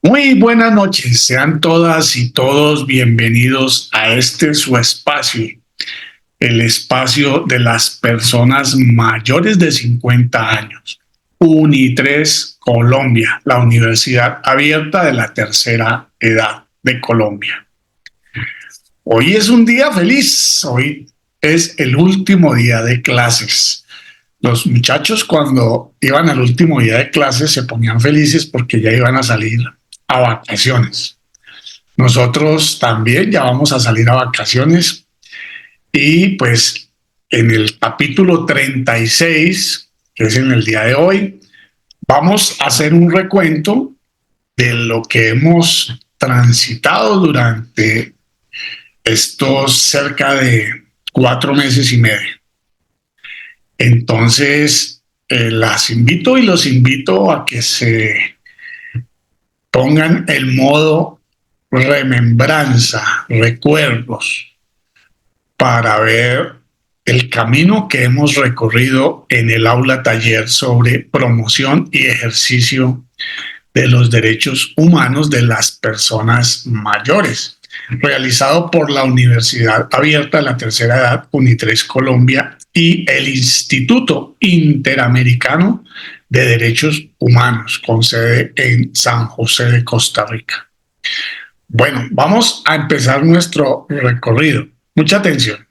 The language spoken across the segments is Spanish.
Muy buenas noches, sean todas y todos bienvenidos a este su espacio, el espacio de las personas mayores de 50 años. UNI3 Colombia, la Universidad Abierta de la Tercera Edad de Colombia. Hoy es un día feliz, hoy es el último día de clases. Los muchachos cuando iban al último día de clases se ponían felices porque ya iban a salir a vacaciones. Nosotros también ya vamos a salir a vacaciones y pues en el capítulo 36, que es en el día de hoy, vamos a hacer un recuento de lo que hemos transitado durante estos cerca de 4 meses y medio. Entonces, las invito y los invito a que se pongan el modo remembranza, recuerdos, para ver el camino que hemos recorrido en el aula taller sobre promoción y ejercicio de los derechos humanos de las personas mayores, realizado por la Universidad Abierta de la Tercera Edad, UNI3 Colombia, y el Instituto Interamericano de Derechos Humanos, con sede en San José de Costa Rica. Bueno, vamos a empezar nuestro recorrido. Mucha atención.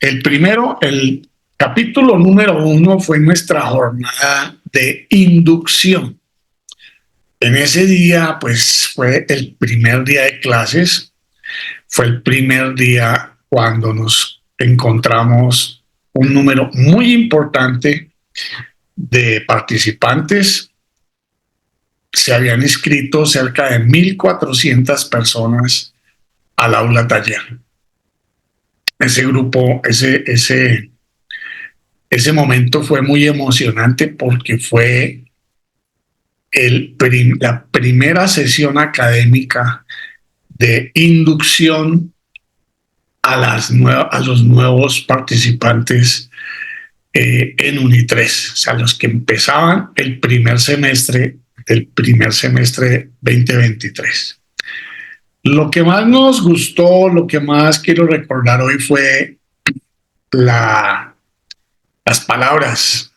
El capítulo número 1 fue nuestra jornada de inducción. En ese día, pues fue el primer día de clases, fue el primer día cuando nos encontramos un número muy importante de participantes. Se habían inscrito cerca de 1,400 personas al aula taller. Ese grupo, ese momento fue muy emocionante porque fue la primera sesión académica de inducción a los nuevos participantes en UNI3, o sea, los que empezaban el primer semestre del 2023. Lo que más nos gustó, lo que más quiero recordar hoy fue las palabras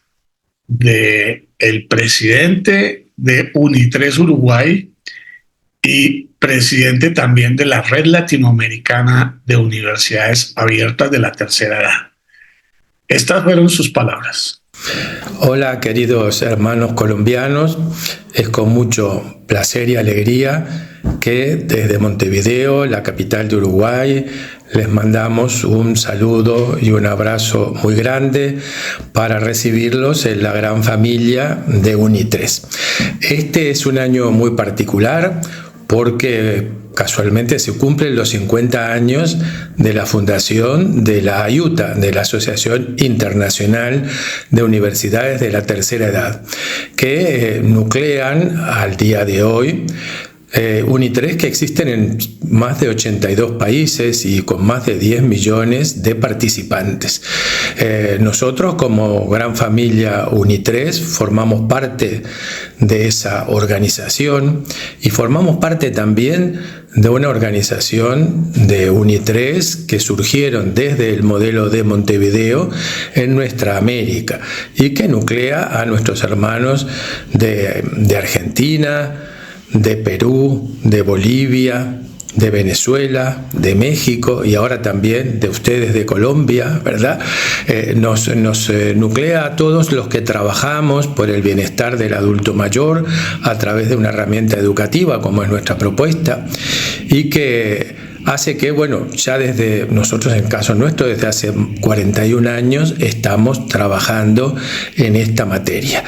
del presidente de UNI3 Uruguay y presidente también de la Red Latinoamericana de Universidades Abiertas de la Tercera Edad. Estas fueron sus palabras. Hola, queridos hermanos colombianos, es con mucho placer y alegría que desde Montevideo, la capital de Uruguay, les mandamos un saludo y un abrazo muy grande para recibirlos en la gran familia de UNI3. Este es un año muy particular porque casualmente se cumplen los 50 años de la fundación de la AIUTA, de la Asociación Internacional de Universidades de la Tercera Edad, que nuclean al día de hoy UNI3 que existen en más de 82 países y con más de 10 millones de participantes. Nosotros como gran familia UNI3 formamos parte de esa organización y formamos parte también de una organización de UNI3 que surgieron desde el modelo de Montevideo en nuestra América y que nuclea a nuestros hermanos de Argentina, de Perú, de Bolivia, de Venezuela, de México y ahora también de ustedes de Colombia, ¿verdad? Nos nuclea a todos los que trabajamos por el bienestar del adulto mayor a través de una herramienta educativa como es nuestra propuesta y que hace que, bueno, ya desde nosotros, en caso nuestro, desde hace 41 años estamos trabajando en esta materia.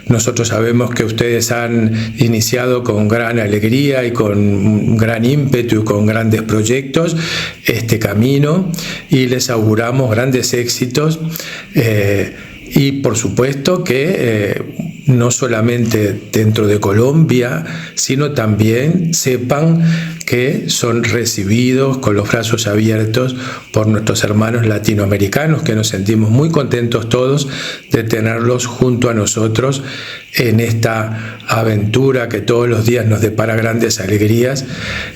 Nosotros sabemos que ustedes han iniciado con gran alegría y con gran ímpetu y con grandes proyectos este camino y les auguramos grandes éxitos y por supuesto que no solamente dentro de Colombia, sino también sepan que son recibidos con los brazos abiertos por nuestros hermanos latinoamericanos, que nos sentimos muy contentos todos de tenerlos junto a nosotros en esta aventura que todos los días nos depara grandes alegrías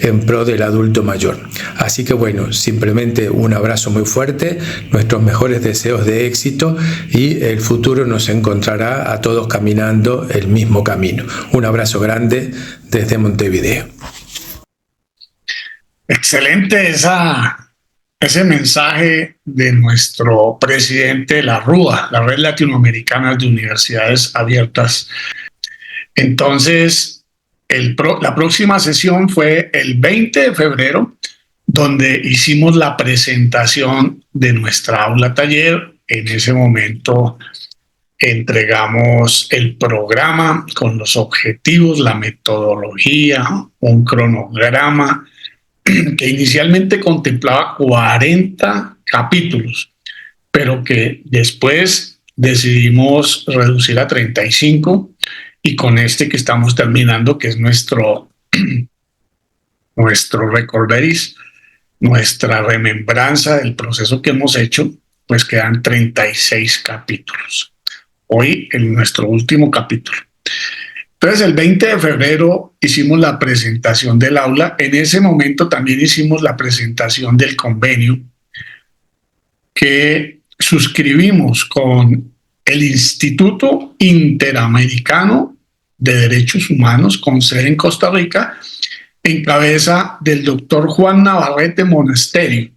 en pro del adulto mayor. Así que bueno, simplemente un abrazo muy fuerte, nuestros mejores deseos de éxito, y el futuro nos encontrará a todos caminando el mismo camino. Un abrazo grande desde Montevideo. Excelente ese mensaje de nuestro presidente de la RUA, la Red Latinoamericana de Universidades Abiertas. Entonces, la próxima sesión fue el 20 de febrero, donde hicimos la presentación de nuestra aula taller. En ese momento entregamos el programa con los objetivos, la metodología, un cronograma que inicialmente contemplaba 40 capítulos, pero que después decidimos reducir a 35, y con este que estamos terminando, que es nuestro recorderis, nuestra remembranza del proceso que hemos hecho, pues quedan 36 capítulos. Hoy en nuestro último capítulo. Entonces, el 20 de febrero hicimos la presentación del aula. En ese momento también hicimos la presentación del convenio que suscribimos con el Instituto Interamericano de Derechos Humanos, con sede en Costa Rica, en cabeza del doctor Juan Navarrete Monasterio,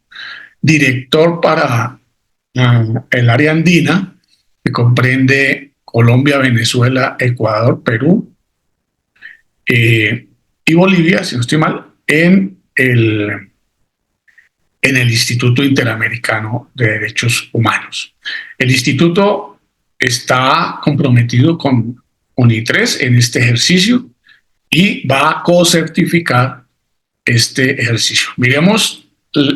director para el área andina, que comprende Colombia, Venezuela, Ecuador, Perú y Bolivia, si no estoy mal, en el Instituto Interamericano de Derechos Humanos. El instituto está comprometido con UNITRES en este ejercicio y va a co-certificar este ejercicio. Miremos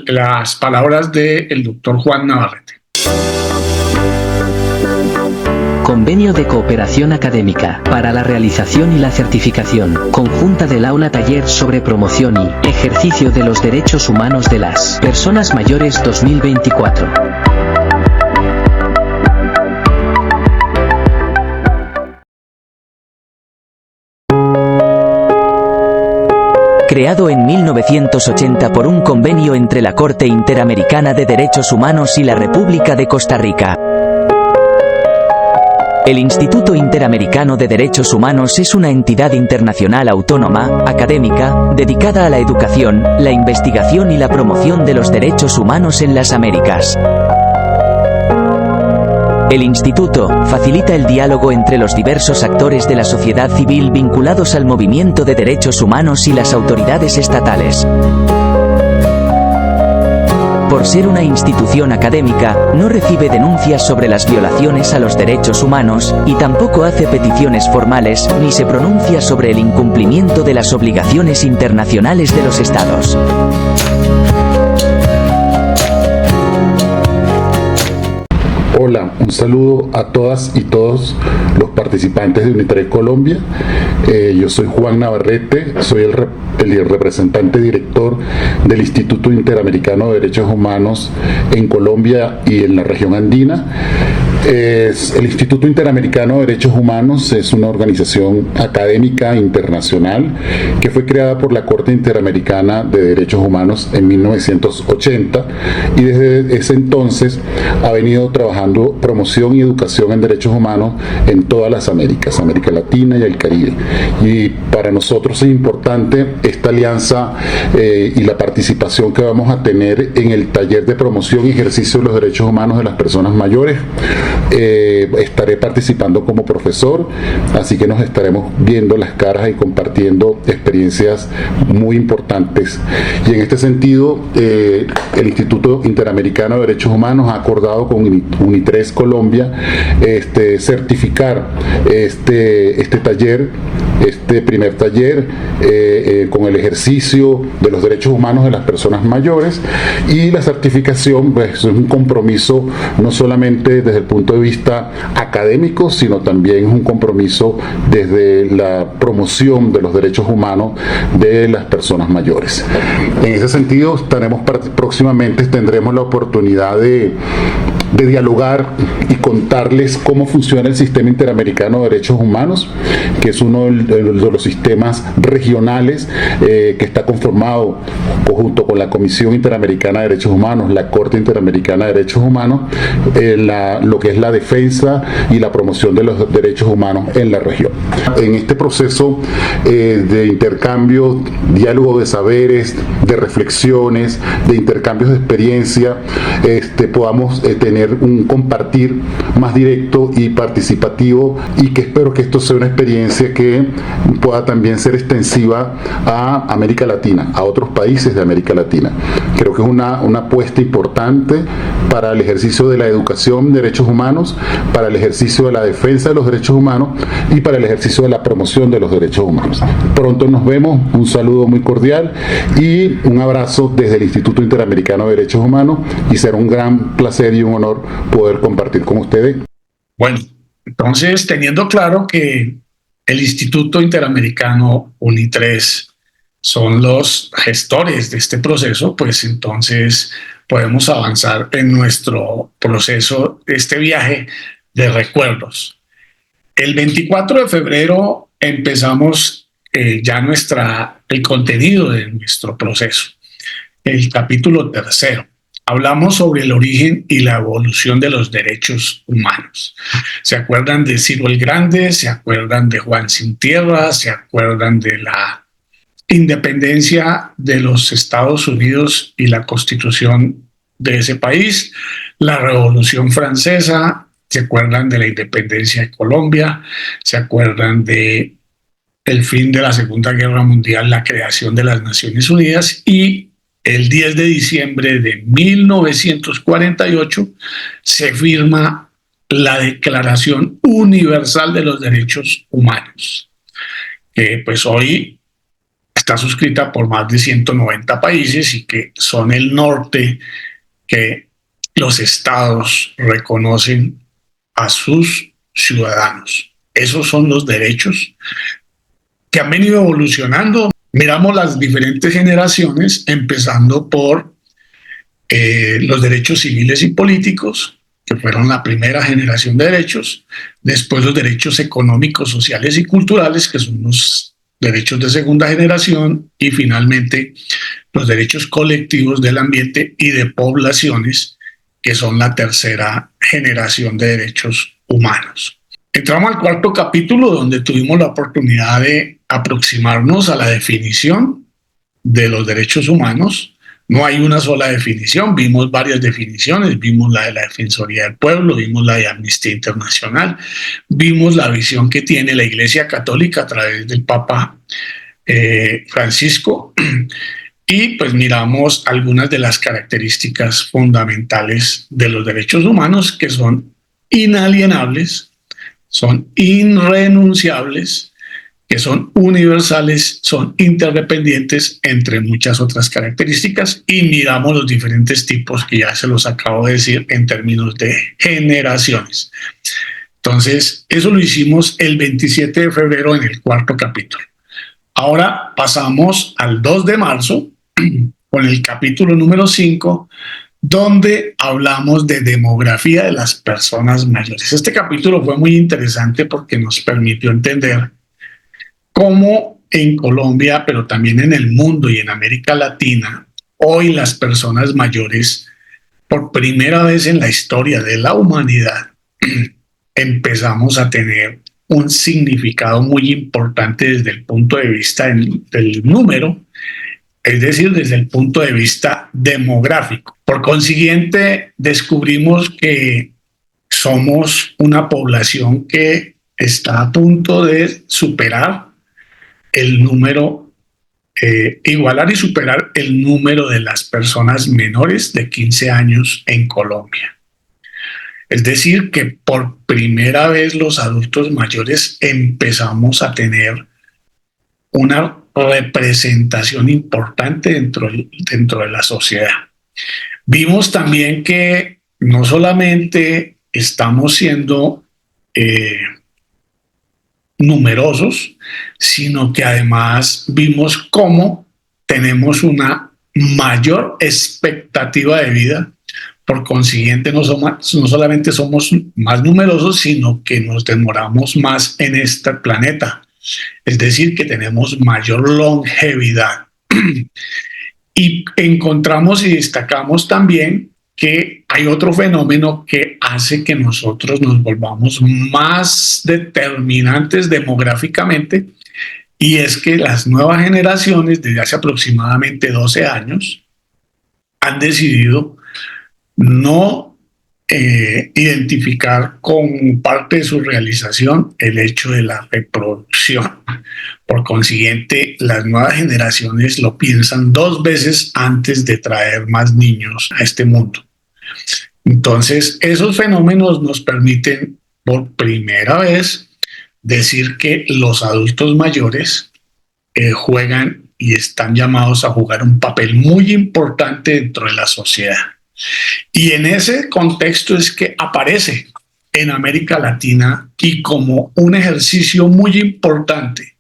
las palabras del doctor Juan Navarrete. Convenio de cooperación académica para la realización y la certificación conjunta del aula taller sobre promoción y ejercicio de los derechos humanos de las personas mayores 2024. Creado en 1980 por un convenio entre la Corte Interamericana de Derechos Humanos y la República de Costa Rica. El Instituto Interamericano de Derechos Humanos es una entidad internacional autónoma, académica, dedicada a la educación, la investigación y la promoción de los derechos humanos en las Américas. El Instituto facilita el diálogo entre los diversos actores de la sociedad civil vinculados al movimiento de derechos humanos y las autoridades estatales. Por ser una institución académica, no recibe denuncias sobre las violaciones a los derechos humanos, y tampoco hace peticiones formales, ni se pronuncia sobre el incumplimiento de las obligaciones internacionales de los Estados. Hola, un saludo a todas y todos los participantes de UNITRES Colombia. Yo soy Juan Navarrete, soy el representante director del Instituto Interamericano de Derechos Humanos en Colombia y en la región andina. El Instituto Interamericano de Derechos Humanos es una organización académica internacional que fue creada por la Corte Interamericana de Derechos Humanos en 1980, y desde ese entonces ha venido trabajando promoción y educación en derechos humanos en todas las Américas, América Latina y el Caribe. Y para nosotros es importante esta alianza y la participación que vamos a tener en el taller de promoción y ejercicio de los derechos humanos de las personas mayores. Estaré participando como profesor, así que nos estaremos viendo las caras y compartiendo experiencias muy importantes. Y en este sentido, el Instituto Interamericano de Derechos Humanos ha acordado con UNITRES Colombia certificar este taller este primer taller con el ejercicio de los derechos humanos de las personas mayores, y la certificación pues, es un compromiso no solamente desde el punto de vista académico, sino también es un compromiso desde la promoción de los derechos humanos de las personas mayores. En ese sentido, próximamente tendremos la oportunidad de dialogar y contarles cómo funciona el Sistema Interamericano de Derechos Humanos, que es uno de los sistemas regionales que está conformado junto con la Comisión Interamericana de Derechos Humanos, la Corte Interamericana de Derechos Humanos, lo que es la defensa y la promoción de los derechos humanos en la región. En este proceso de intercambio, diálogo de saberes, de reflexiones, de intercambios de experiencia, podamos tener un compartir más directo y participativo, y que espero que esto sea una experiencia que pueda también ser extensiva a América Latina, a otros países de América Latina. Creo que es una apuesta importante para el ejercicio de la educación de derechos humanos, para el ejercicio de la defensa de los derechos humanos y para el ejercicio de la promoción de los derechos humanos. Pronto nos vemos, un saludo muy cordial y un abrazo desde el Instituto Interamericano de Derechos Humanos, y será un gran placer y un honor poder compartir con ustedes. Bueno, entonces, teniendo claro que el Instituto Interamericano UNI3 son los gestores de este proceso, pues entonces podemos avanzar en nuestro proceso, este viaje de recuerdos. El 24 de febrero empezamos ya el contenido de nuestro proceso, el capítulo 3. Hablamos sobre el origen y la evolución de los derechos humanos. ¿Se acuerdan de Ciro el Grande? ¿Se acuerdan de Juan Sin Tierra? ¿Se acuerdan de la independencia de los Estados Unidos y la constitución de ese país? La Revolución Francesa. ¿Se acuerdan de la independencia de Colombia? ¿Se acuerdan de el fin de la Segunda Guerra Mundial, la creación de las Naciones Unidas? Y el 10 de diciembre de 1948 se firma la Declaración Universal de los Derechos Humanos, que pues hoy está suscrita por más de 190 países y que son el norte que los estados reconocen a sus ciudadanos. Esos son los derechos que han venido evolucionando. Miramos las diferentes generaciones, empezando por los derechos civiles y políticos, que fueron la primera generación de derechos, después los derechos económicos, sociales y culturales, que son los derechos de segunda generación, y finalmente los derechos colectivos del ambiente y de poblaciones, que son la tercera generación de derechos humanos. Entramos al cuarto capítulo, donde tuvimos la oportunidad de aproximarnos a la definición de los derechos humanos. No hay una sola definición, vimos varias definiciones, vimos la de la Defensoría del Pueblo, vimos la de Amnistía Internacional, vimos la visión que tiene la Iglesia Católica a través del Papa Francisco, y pues miramos algunas de las características fundamentales de los derechos humanos, que son inalienables, son irrenunciables, que son universales, son interdependientes, entre muchas otras características, y miramos los diferentes tipos que ya se los acabo de decir en términos de generaciones. Entonces, eso lo hicimos el 27 de febrero en el cuarto capítulo. Ahora pasamos al 2 de marzo con el capítulo número 5, donde hablamos de demografía de las personas mayores. Este capítulo fue muy interesante porque nos permitió entender cómo en Colombia, pero también en el mundo y en América Latina, hoy las personas mayores, por primera vez en la historia de la humanidad, empezamos a tener un significado muy importante desde el punto de vista del número, es decir, desde el punto de vista demográfico. Por consiguiente, descubrimos que somos una población que está a punto de superar el número, igualar y superar el número de las personas menores de 15 años en Colombia. Es decir, que por primera vez los adultos mayores empezamos a tener una representación importante dentro de la sociedad. Vimos también que no solamente estamos siendo numerosos, sino que además vimos cómo tenemos una mayor expectativa de vida. Por consiguiente, no solamente somos más numerosos, sino que nos demoramos más en este planeta. Es decir, que tenemos mayor longevidad. Y encontramos y destacamos también que hay otro fenómeno que hace que nosotros nos volvamos más determinantes demográficamente, y es que las nuevas generaciones, desde hace aproximadamente 12 años, han decidido no identificar como parte de su realización el hecho de la reproducción. Por consiguiente, las nuevas generaciones lo piensan 2 veces antes de traer más niños a este mundo. Entonces, esos fenómenos nos permiten por primera vez decir que los adultos mayores juegan y están llamados a jugar un papel muy importante dentro de la sociedad. Y en ese contexto es que aparece en América Latina, y como un ejercicio muy importante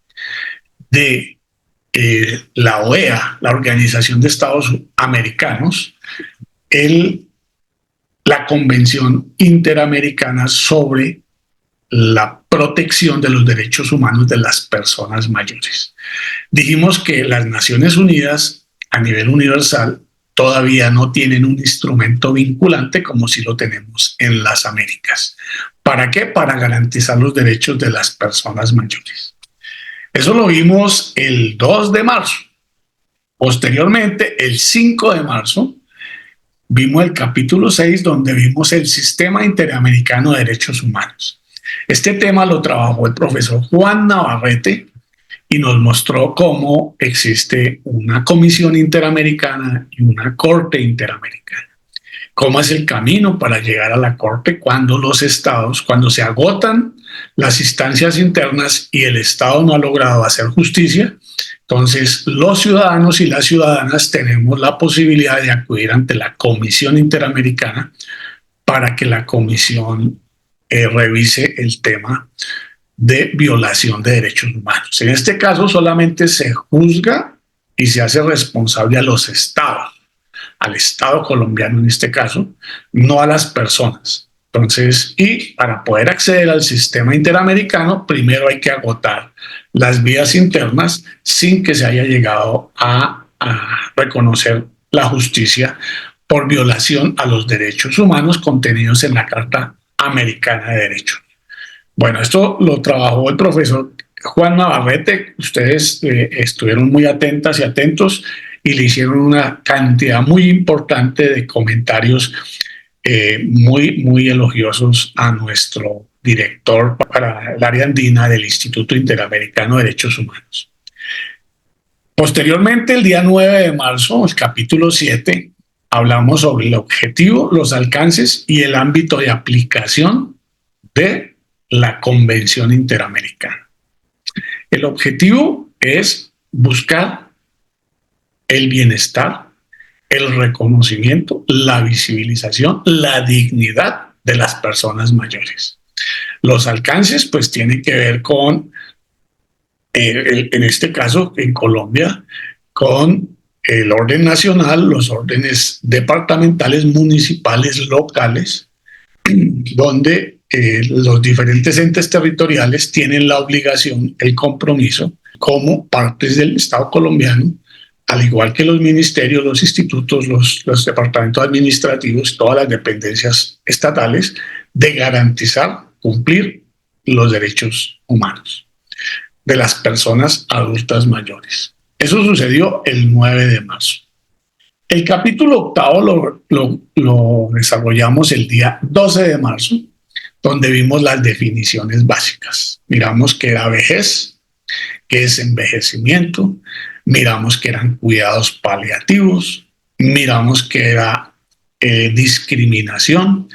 de la OEA, la Organización de Estados Americanos, la Convención Interamericana sobre la protección de los derechos humanos de las personas mayores. Dijimos que las Naciones Unidas a nivel universal todavía no tienen un instrumento vinculante como si lo tenemos en las Américas. ¿Para qué? Para garantizar los derechos de las personas mayores. Eso lo vimos el 2 de marzo. Posteriormente, el 5 de marzo, vimos el capítulo 6, donde vimos el Sistema Interamericano de Derechos Humanos. Este tema lo trabajó el profesor Juan Navarrete y nos mostró cómo existe una Comisión Interamericana y una Corte Interamericana. ¿Cómo es el camino para llegar a la Corte cuando los estados, cuando se agotan las instancias internas y el Estado no ha logrado hacer justicia? Entonces, los ciudadanos y las ciudadanas tenemos la posibilidad de acudir ante la Comisión Interamericana para que la comisión revise el tema de violación de derechos humanos. En este caso solamente se juzga y se hace responsable a los estados, al Estado colombiano en este caso, no a las personas. Entonces, y para poder acceder al sistema interamericano, primero hay que agotar las vías internas sin que se haya llegado a reconocer la justicia por violación a los derechos humanos contenidos en la Carta Americana de Derechos. Bueno, esto lo trabajó el profesor Juan Navarrete. Ustedes estuvieron muy atentas y atentos y le hicieron una cantidad muy importante de comentarios muy elogiosos a nuestro director para el área andina del Instituto Interamericano de Derechos Humanos. Posteriormente, el día 9 de marzo, el capítulo 7, hablamos sobre el objetivo, los alcances y el ámbito de aplicación de la Convención Interamericana. El objetivo es buscar el bienestar, el reconocimiento, la visibilización, la dignidad de las personas mayores. Los alcances pues tienen que ver con, en este caso en Colombia, con el orden nacional, los órdenes departamentales, municipales, locales, donde los diferentes entes territoriales tienen la obligación, el compromiso, como partes del Estado colombiano, al igual que los ministerios, los institutos, los departamentos administrativos, todas las dependencias estatales, de garantizar, cumplir los derechos humanos de las personas adultas mayores. Eso sucedió el 9 de marzo. El capítulo 8 lo desarrollamos el día 12 de marzo, donde vimos las definiciones básicas. Miramos qué era vejez, qué es envejecimiento, miramos que eran cuidados paliativos, miramos que era discriminación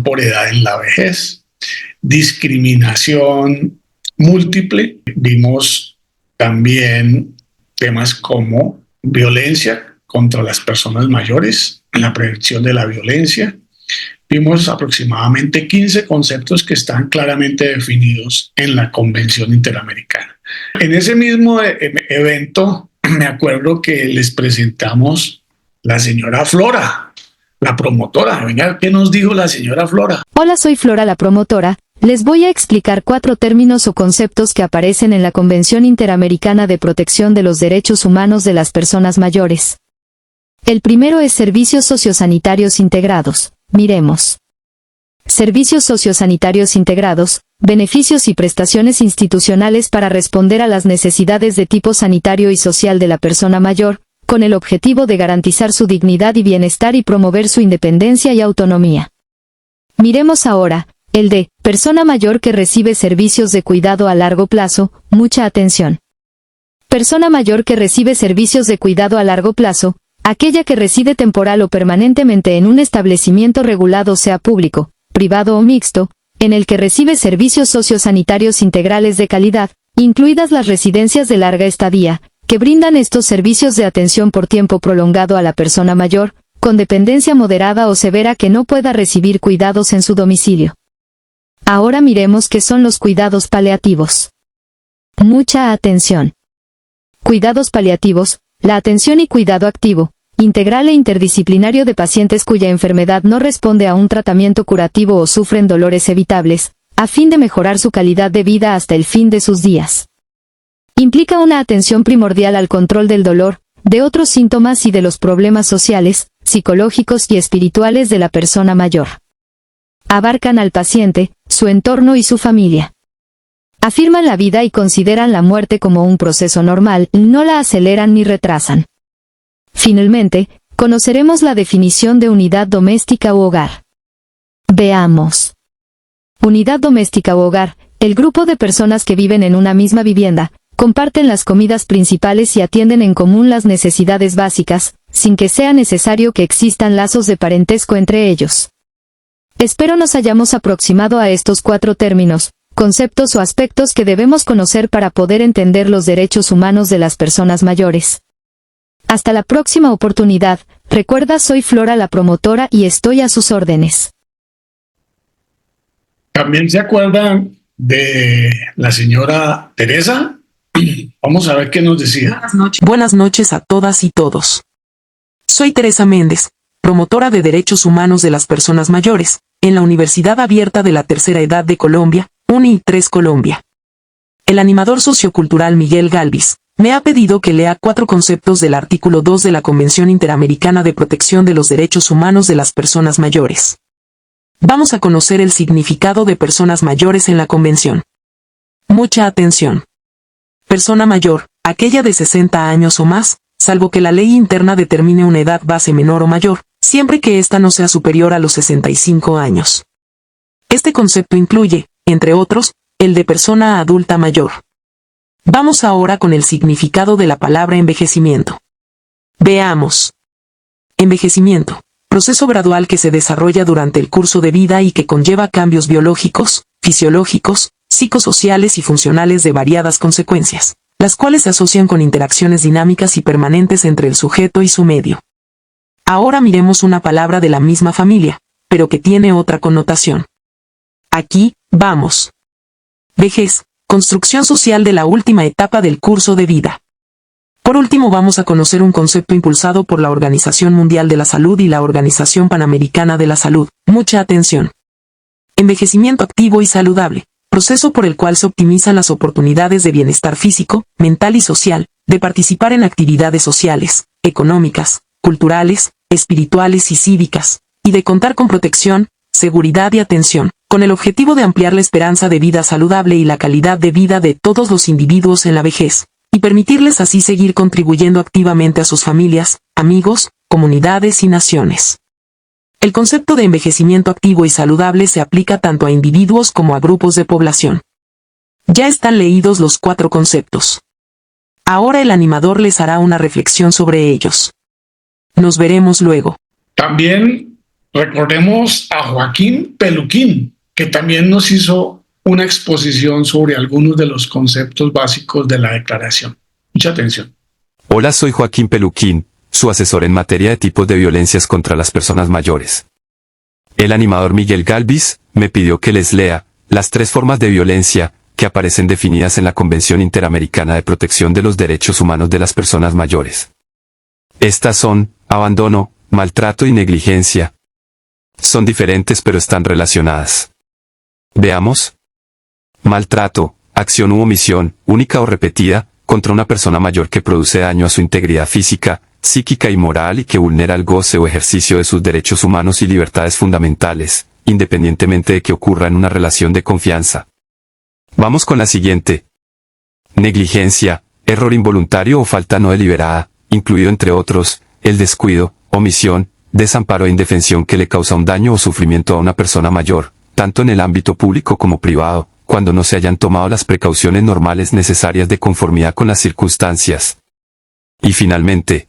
por edad en la vejez, discriminación múltiple, vimos También temas como violencia contra las personas mayores, la prevención de la violencia. Vimos aproximadamente 15 conceptos que están claramente definidos en la Convención Interamericana. En ese mismo evento, me acuerdo que les presentamos la señora Flora, la promotora. Venga, ¿qué nos dijo la señora Flora? Hola, soy Flora, la promotora. Les voy a explicar 4 términos o conceptos que aparecen en la Convención Interamericana de Protección de los Derechos Humanos de las Personas Mayores. El primero es servicios sociosanitarios integrados. Miremos. Servicios sociosanitarios integrados, beneficios y prestaciones institucionales para responder a las necesidades de tipo sanitario y social de la persona mayor, con el objetivo de garantizar su dignidad y bienestar y promover su independencia y autonomía. Miremos ahora, el de persona mayor que recibe servicios de cuidado a largo plazo. Mucha atención. Persona mayor que recibe servicios de cuidado a largo plazo, aquella que reside temporal o permanentemente en un establecimiento regulado, sea público, privado o mixto, en el que recibe servicios sociosanitarios integrales de calidad, incluidas las residencias de larga estadía, que brindan estos servicios de atención por tiempo prolongado a la persona mayor, con dependencia moderada o severa que no pueda recibir cuidados en su domicilio. Ahora miremos qué son los cuidados paliativos. Mucha atención. Cuidados paliativos, la atención y cuidado activo, integral e interdisciplinario de pacientes cuya enfermedad no responde a un tratamiento curativo o sufren dolores evitables, a fin de mejorar su calidad de vida hasta el fin de sus días. Implica una atención primordial al control del dolor, de otros síntomas y de los problemas sociales, psicológicos y espirituales de la persona mayor. Abarcan al paciente, su entorno y su familia. Afirman la vida y consideran la muerte como un proceso normal, no la aceleran ni retrasan. Finalmente, conoceremos la definición de unidad doméstica u hogar. Veamos. Unidad doméstica u hogar, el grupo de personas que viven en una misma vivienda, comparten las comidas principales y atienden en común las necesidades básicas, sin que sea necesario que existan lazos de parentesco entre ellos. Espero nos hayamos aproximado a estos 4 términos, conceptos o aspectos que debemos conocer para poder entender los derechos humanos de las personas mayores. Hasta la próxima oportunidad. Recuerda, soy Flora, la promotora, y estoy a sus órdenes. ¿También se acuerdan de la señora Teresa? Vamos a ver qué nos decía. Buenas noches a todas y todos. Soy Teresa Méndez, promotora de derechos humanos de las personas mayores, en la Universidad Abierta de la Tercera Edad de Colombia, UNI3 Colombia. El animador sociocultural Miguel Galvis me ha pedido que lea 4 conceptos del artículo 2 de la Convención Interamericana de Protección de los Derechos Humanos de las Personas Mayores. Vamos a conocer el significado de personas mayores en la Convención. Mucha atención. Persona mayor, aquella de 60 años o más, salvo que la ley interna determine una edad base menor o mayor, siempre que ésta no sea superior a los 65 años. Este concepto incluye, entre otros, el de persona adulta mayor. Vamos ahora con el significado de la palabra envejecimiento. Veamos. Envejecimiento, proceso gradual que se desarrolla durante el curso de vida y que conlleva cambios biológicos, fisiológicos, psicosociales y funcionales de variadas consecuencias, las cuales se asocian con interacciones dinámicas y permanentes entre el sujeto y su medio. Ahora miremos una palabra de la misma familia, pero que tiene otra connotación. Aquí, vamos. Vejez, construcción social de la última etapa del curso de vida. Por último, vamos a conocer un concepto impulsado por la Organización Mundial de la Salud y la Organización Panamericana de la Salud. Mucha atención. Envejecimiento activo y saludable, proceso por el cual se optimizan las oportunidades de bienestar físico, mental y social, de participar en actividades sociales, económicas, culturales, espirituales y cívicas, y de contar con protección, seguridad y atención, con el objetivo de ampliar la esperanza de vida saludable y la calidad de vida de todos los individuos en la vejez, y permitirles así seguir contribuyendo activamente a sus familias, amigos, comunidades y naciones. El concepto de envejecimiento activo y saludable se aplica tanto a individuos como a grupos de población. Ya están leídos los 4 conceptos. Ahora el animador les hará una reflexión sobre ellos. Nos veremos luego. También recordemos a Joaquín Peluquín, que también nos hizo una exposición sobre algunos de los conceptos básicos de la declaración. Mucha atención. Hola, soy Joaquín Peluquín, su asesor en materia de tipos de violencias contra las personas mayores. El animador Miguel Galvis me pidió que les lea las 3 formas de violencia que aparecen definidas en la Convención Interamericana de Protección de los Derechos Humanos de las Personas Mayores. Estas son abandono, maltrato y negligencia. Son diferentes pero están relacionadas. Veamos. Maltrato, acción u omisión, única o repetida, contra una persona mayor que produce daño a su integridad física, psíquica y moral y que vulnera el goce o ejercicio de sus derechos humanos y libertades fundamentales, independientemente de que ocurra en una relación de confianza. Vamos con la siguiente. Negligencia, error involuntario o falta no deliberada, incluido entre otros, el descuido, omisión, desamparo e indefensión que le causa un daño o sufrimiento a una persona mayor, tanto en el ámbito público como privado, cuando no se hayan tomado las precauciones normales necesarias de conformidad con las circunstancias. Y finalmente,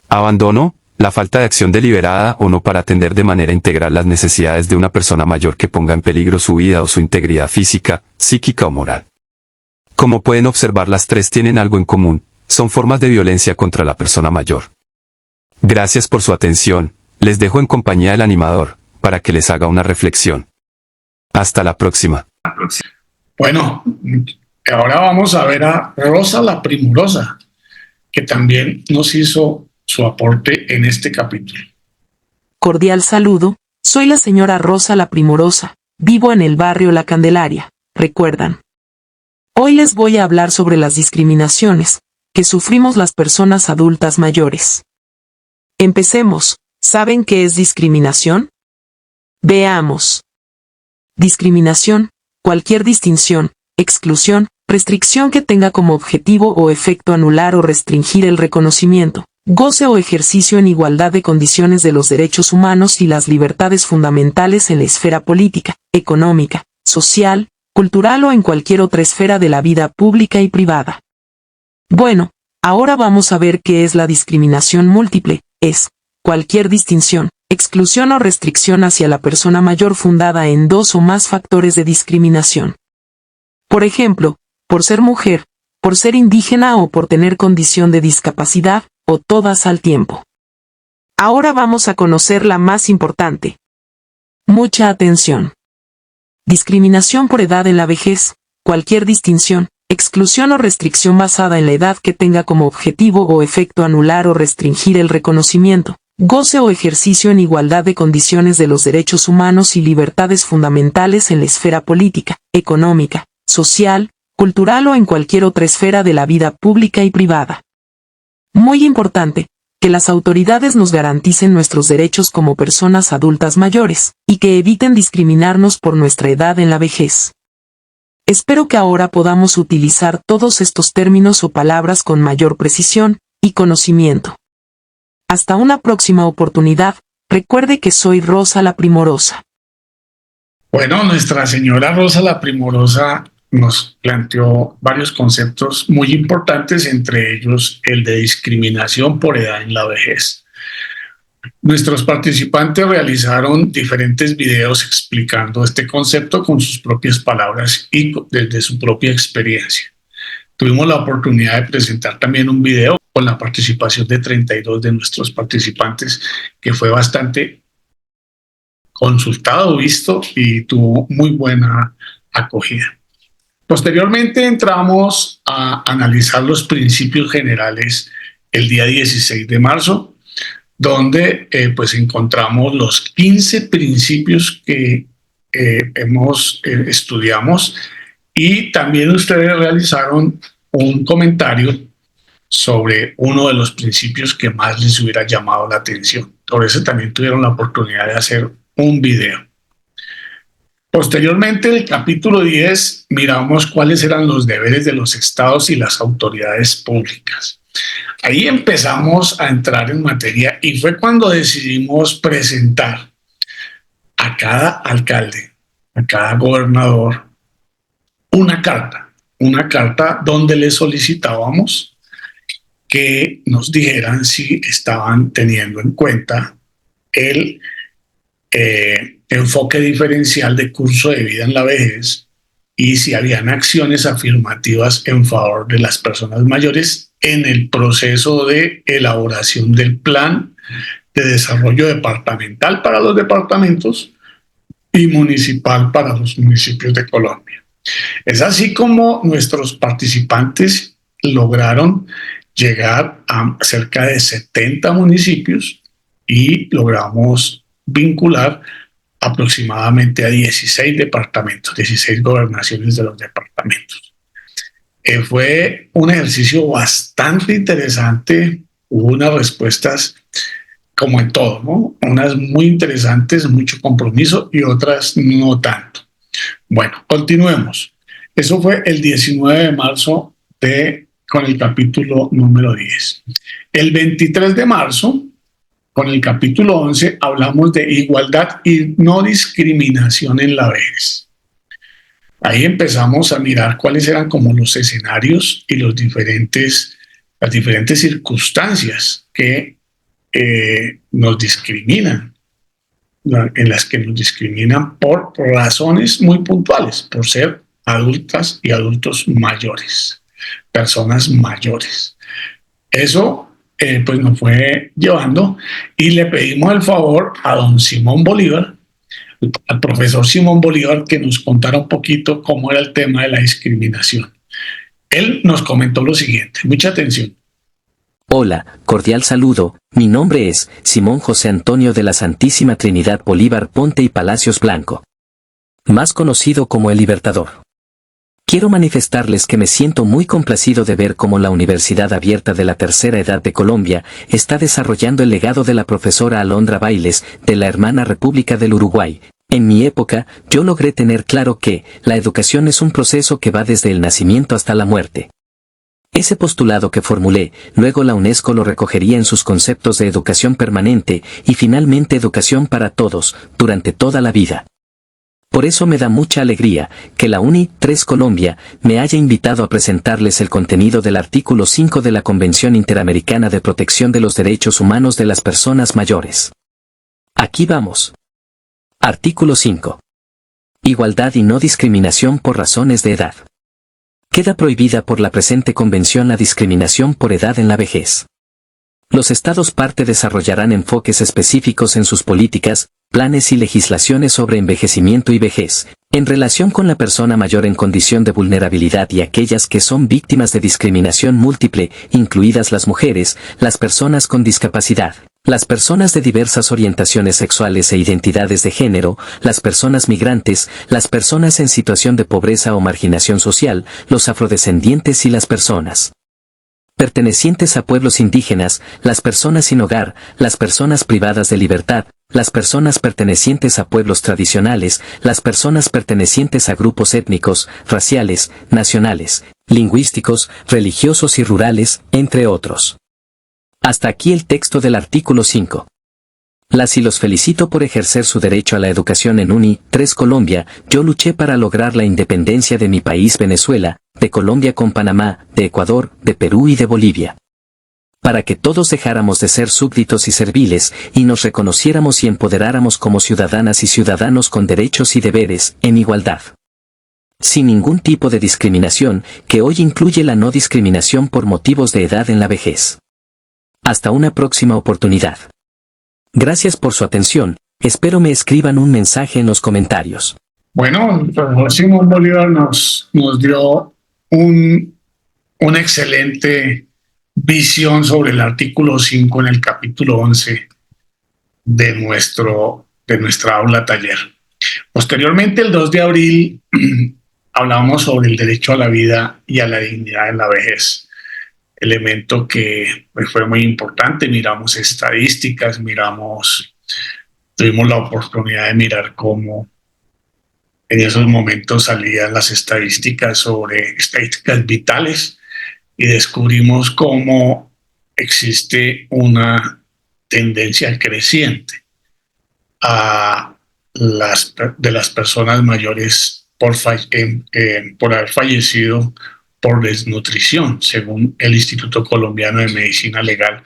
abandono, la falta de acción deliberada o no para atender de manera integral las necesidades de una persona mayor que ponga en peligro su vida o su integridad física, psíquica o moral. Como pueden observar, las 3 tienen algo en común, son formas de violencia contra la persona mayor. Gracias por su atención, les dejo en compañía del animador, para que les haga una reflexión. Hasta la próxima. Bueno, ahora vamos a ver a Rosa la Primorosa, que también nos hizo su aporte en este capítulo. Cordial saludo, soy la señora Rosa la Primorosa, vivo en el barrio La Candelaria, ¿recuerdan? Hoy les voy a hablar sobre las discriminaciones que sufrimos las personas adultas mayores. Empecemos, ¿saben qué es discriminación? Veamos. Discriminación, cualquier distinción, exclusión, restricción que tenga como objetivo o efecto anular o restringir el reconocimiento, goce o ejercicio en igualdad de condiciones de los derechos humanos y las libertades fundamentales en la esfera política, económica, social, cultural o en cualquier otra esfera de la vida pública y privada. Bueno, ahora vamos a ver qué es la discriminación múltiple. Es cualquier distinción, exclusión o restricción hacia la persona mayor fundada en 2 o más factores de discriminación. Por ejemplo, por ser mujer, por ser indígena o por tener condición de discapacidad, o todas al tiempo. Ahora vamos a conocer la más importante. Mucha atención. Discriminación por edad en la vejez, cualquier distinción, exclusión o restricción basada en la edad que tenga como objetivo o efecto anular o restringir el reconocimiento, goce o ejercicio en igualdad de condiciones de los derechos humanos y libertades fundamentales en la esfera política, económica, social, cultural o en cualquier otra esfera de la vida pública y privada. Muy importante, que las autoridades nos garanticen nuestros derechos como personas adultas mayores, y que eviten discriminarnos por nuestra edad en la vejez. Espero que ahora podamos utilizar todos estos términos o palabras con mayor precisión y conocimiento. Hasta una próxima oportunidad, recuerde que soy Rosa la Primorosa. Bueno, nuestra señora Rosa la Primorosa nos planteó varios conceptos muy importantes, entre ellos el de discriminación por edad en la vejez. Nuestros participantes realizaron diferentes videos explicando este concepto con sus propias palabras y desde su propia experiencia. Tuvimos la oportunidad de presentar también un video con la participación de 32 de nuestros participantes, que fue bastante consultado, visto y tuvo muy buena acogida. Posteriormente entramos a analizar los principios generales el día 16 de marzo, donde pues encontramos los 15 principios que estudiamos, y también ustedes realizaron un comentario sobre uno de los principios que más les hubiera llamado la atención. Por eso también tuvieron la oportunidad de hacer un video. Posteriormente, en el capítulo 10, miramos cuáles eran los deberes de los estados y las autoridades públicas. Ahí empezamos a entrar en materia y fue cuando decidimos presentar a cada alcalde, a cada gobernador, una carta donde le solicitábamos que nos dijeran si estaban teniendo en cuenta el enfoque diferencial de curso de vida en la vejez y si habían acciones afirmativas en favor de las personas mayores en el proceso de elaboración del plan de desarrollo departamental para los departamentos y municipal para los municipios de Colombia. Es así como nuestros participantes lograron llegar a cerca de 70 municipios y logramos vincular aproximadamente a 16 departamentos, 16 gobernaciones de los departamentos. Fue un ejercicio bastante interesante, hubo unas respuestas como en todo, ¿no? Unas muy interesantes, mucho compromiso y otras no tanto. Bueno, continuemos. Eso fue el 19 de marzo con el capítulo número 10. El 23 de marzo, con el capítulo 11, hablamos de igualdad y no discriminación en la vejez. Ahí empezamos a mirar cuáles eran como los escenarios y las diferentes circunstancias que nos discriminan, en las que nos discriminan por razones muy puntuales, por ser adultas y adultos mayores, personas mayores. Eso pues nos fue llevando y le pedimos el favor a don Simón Bolívar, al profesor Simón Bolívar, que nos contara un poquito cómo era el tema de la discriminación. Él nos comentó lo siguiente, mucha atención. Hola, cordial saludo, mi nombre es Simón José Antonio de la Santísima Trinidad Bolívar Ponte y Palacios Blanco, más conocido como el Libertador. Quiero manifestarles que me siento muy complacido de ver cómo la Universidad Abierta de la Tercera Edad de Colombia está desarrollando el legado de la profesora Alondra Bailes de la hermana República del Uruguay. En mi época, yo logré tener claro que la educación es un proceso que va desde el nacimiento hasta la muerte. Ese postulado que formulé, luego la UNESCO lo recogería en sus conceptos de educación permanente y finalmente educación para todos, durante toda la vida. Por eso me da mucha alegría que la UNI 3 Colombia me haya invitado a presentarles el contenido del artículo 5 de la Convención Interamericana de Protección de los Derechos Humanos de las Personas Mayores. Aquí vamos. Artículo 5. Igualdad y no discriminación por razones de edad. Queda prohibida por la presente convención la discriminación por edad en la vejez. Los Estados parte desarrollarán enfoques específicos en sus políticas, planes y legislaciones sobre envejecimiento y vejez, en relación con la persona mayor en condición de vulnerabilidad y aquellas que son víctimas de discriminación múltiple, incluidas las mujeres, las personas con discapacidad, las personas de diversas orientaciones sexuales e identidades de género, las personas migrantes, las personas en situación de pobreza o marginación social, los afrodescendientes y las personas pertenecientes a pueblos indígenas, las personas sin hogar, las personas privadas de libertad, las personas pertenecientes a pueblos tradicionales, las personas pertenecientes a grupos étnicos, raciales, nacionales, lingüísticos, religiosos y rurales, entre otros. Hasta aquí el texto del artículo 5. Las y los felicito por ejercer su derecho a la educación en UNI 3 Colombia. Yo luché para lograr la independencia de mi país Venezuela, de Colombia con Panamá, de Ecuador, de Perú y de Bolivia. Para que todos dejáramos de ser súbditos y serviles, y nos reconociéramos y empoderáramos como ciudadanas y ciudadanos con derechos y deberes, en igualdad. Sin ningún tipo de discriminación, que hoy incluye la no discriminación por motivos de edad en la vejez. Hasta una próxima oportunidad. Gracias por su atención, espero me escriban un mensaje en los comentarios. Bueno, el profesor Simón Bolívar nos dio una excelente visión sobre el artículo 5 en el capítulo 11 de nuestra aula taller. Posteriormente, el 2 de abril, hablamos sobre el derecho a la vida y a la dignidad en la vejez. Elemento que fue muy importante. Miramos estadísticas, tuvimos la oportunidad de mirar cómo en esos momentos salían las estadísticas vitales y descubrimos cómo existe una tendencia creciente de las personas mayores por haber fallecido por desnutrición, según el Instituto Colombiano de Medicina Legal,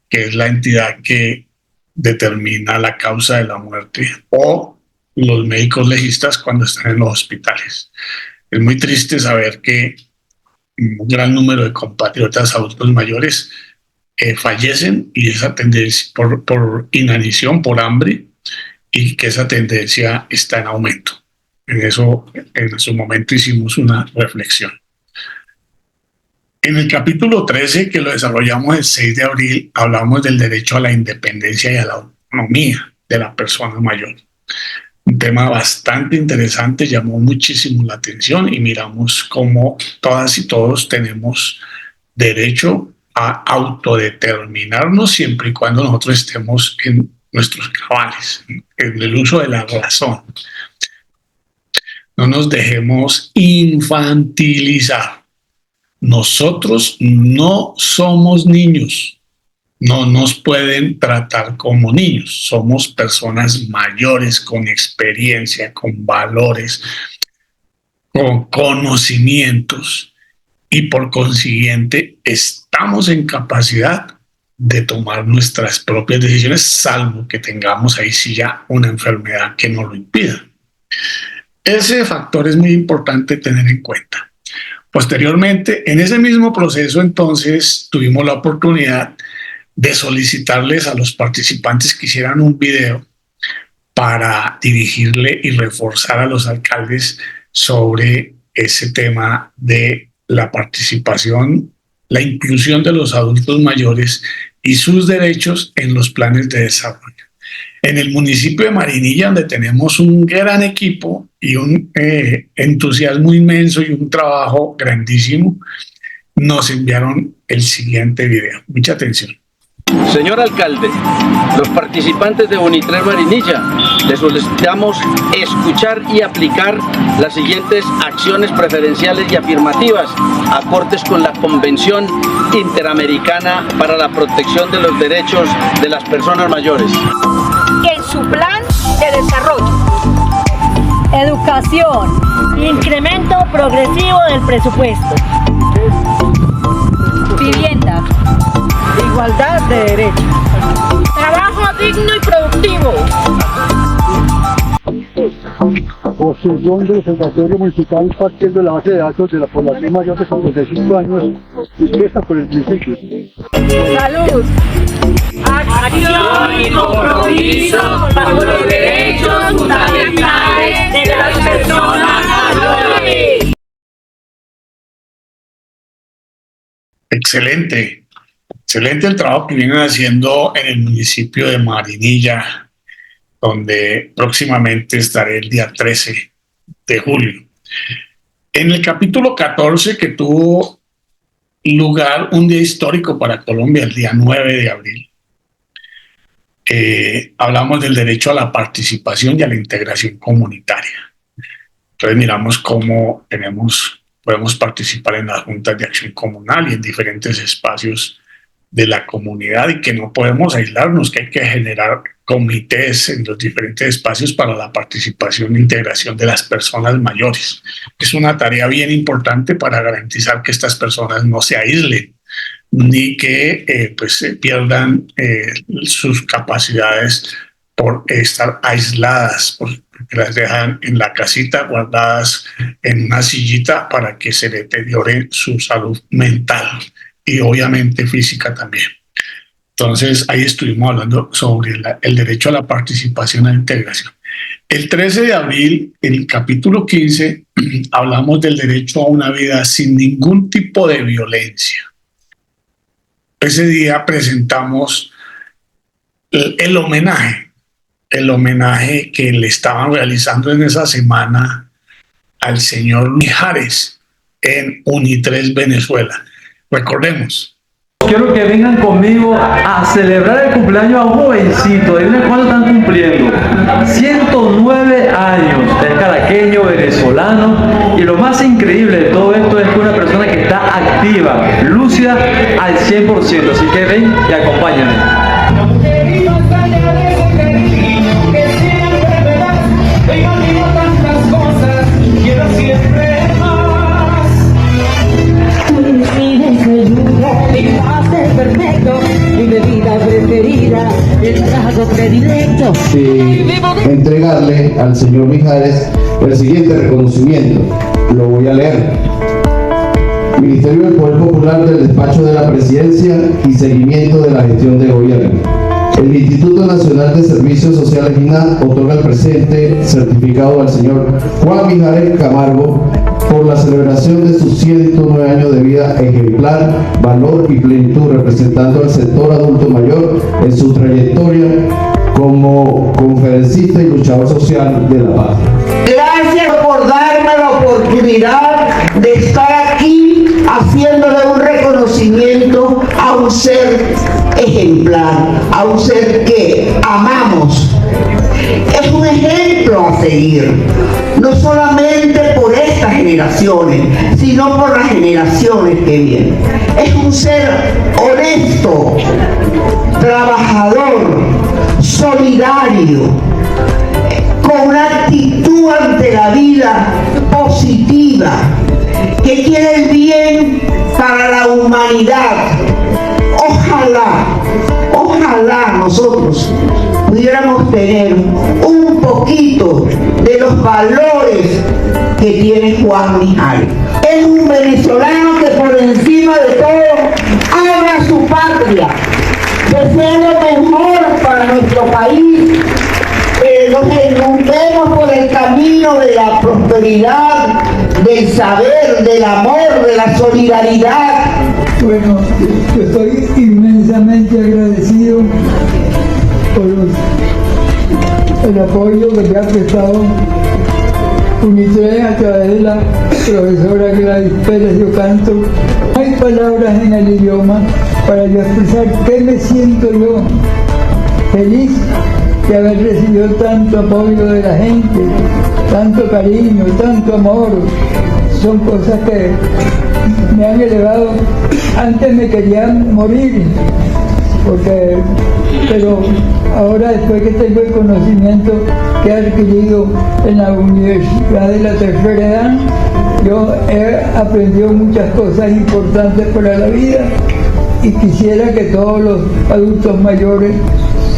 que es la entidad que determina la causa de la muerte, o los médicos legistas cuando están en los hospitales. Es muy triste saber que un gran número de compatriotas adultos mayores fallecen, y esa tendencia por inanición, por hambre, y que esa tendencia está en aumento. En eso, en su momento hicimos una reflexión. En el capítulo 13, que lo desarrollamos el 6 de abril, hablamos del derecho a la independencia y a la autonomía de la persona mayor. Un tema bastante interesante, llamó muchísimo la atención, y miramos cómo todas y todos tenemos derecho a autodeterminarnos siempre y cuando nosotros estemos en nuestros cabales, en el uso de la razón. No nos dejemos infantilizar. Nosotros no somos niños, no nos pueden tratar como niños, somos personas mayores con experiencia, con valores, con conocimientos, y por consiguiente estamos en capacidad de tomar nuestras propias decisiones, salvo que tengamos ahí sí ya una enfermedad que nos lo impida. Ese factor es muy importante tener en cuenta. Posteriormente, en ese mismo proceso, entonces, tuvimos la oportunidad de solicitarles a los participantes que hicieran un video para dirigirle y reforzar a los alcaldes sobre ese tema de la participación, la inclusión de los adultos mayores y sus derechos en los planes de desarrollo. En el municipio de Marinilla, donde tenemos un gran equipo y un entusiasmo inmenso y un trabajo grandísimo, nos enviaron el siguiente video. Mucha atención. Señor alcalde, los participantes de Unitres Marinilla, les solicitamos escuchar y aplicar las siguientes acciones preferenciales y afirmativas, acordes con la Convención Interamericana para la Protección de los Derechos de las Personas Mayores. En su plan de desarrollo, educación, incremento progresivo del presupuesto, vivienda, igualdad de derechos, trabajo digno y productivo, construcción del Observatorio Municipal partiendo de la base de datos de la población mayor de 55 años dispuesta por el municipio. Salud, acción y compromiso bajo los derechos fundamentales de las personas mayores. Excelente, excelente el trabajo que vienen haciendo en el municipio de Marinilla, donde próximamente estaré el día 13 de julio. En el capítulo 14, que tuvo lugar un día histórico para Colombia, el día 9 de abril, hablamos del derecho a la participación y a la integración comunitaria. Entonces miramos cómo podemos participar en las juntas de acción comunal y en diferentes espacios de la comunidad, y que no podemos aislarnos, que hay que generar comités en los diferentes espacios para la participación e integración de las personas mayores. Es una tarea bien importante para garantizar que estas personas no se aíslen ni que pierdan sus capacidades por estar aisladas, porque las dejan en la casita guardadas en una sillita para que se deteriore su salud mental y obviamente física también. Entonces ahí estuvimos hablando sobre el derecho a la participación e integración. El 13 de abril, en el capítulo 15, hablamos del derecho a una vida sin ningún tipo de violencia. Ese día presentamos el homenaje que le estaban realizando en esa semana al señor Mijares en Unitres, Venezuela. Recordemos. Quiero que vengan conmigo a celebrar el cumpleaños a un jovencito. ¿De cuánto están cumpliendo? 109 años. Es caraqueño, venezolano. Y lo más increíble de todo esto es que una persona que está activa, lúcida al 100%. Así que ven y acompáñenme. Y entregarle al señor Mijares el siguiente reconocimiento. lo voy a leer. Ministerio del Poder Popular del Despacho de la Presidencia y seguimiento de la gestión de gobierno. El Instituto Nacional de Servicios Sociales INAH otorga el presente certificado al señor Juan Mijares Camargo por la celebración de sus 109 años de vida ejemplar, valor y plenitud, representando al sector adulto mayor en su trayectoria como conferencista y luchador social de la paz. Gracias por darme la oportunidad de estar aquí haciéndole un reconocimiento a un ser ejemplar, a un ser que amamos. Es un ejemplo a seguir, no solamente por estas generaciones, sino por las generaciones que vienen. Es un ser honesto, trabajador, solidario, con una actitud ante la vida positiva, que quiere el bien para la humanidad. Ojalá nosotros pudiéramos tener un poquito de los valores que tiene Juan Mijares. Es un venezolano que por encima de todo ama su patria, desea lo mejor para nuestro país. Nos encontremos por el camino de la prosperidad, del saber, del amor, de la solidaridad. Bueno, yo estoy inmensamente agradecido por el apoyo que me ha prestado UNITRES a través de la profesora Gladys Pérez de Ocanto. Hay palabras en el idioma para yo expresar qué me siento yo feliz de haber recibido tanto apoyo de la gente, tanto cariño, tanto amor. Son cosas que me han elevado. Antes me querían morir, pero ahora, después que tengo el conocimiento que he adquirido en la Universidad de la Tercera Edad, yo he aprendido muchas cosas importantes para la vida y quisiera que todos los adultos mayores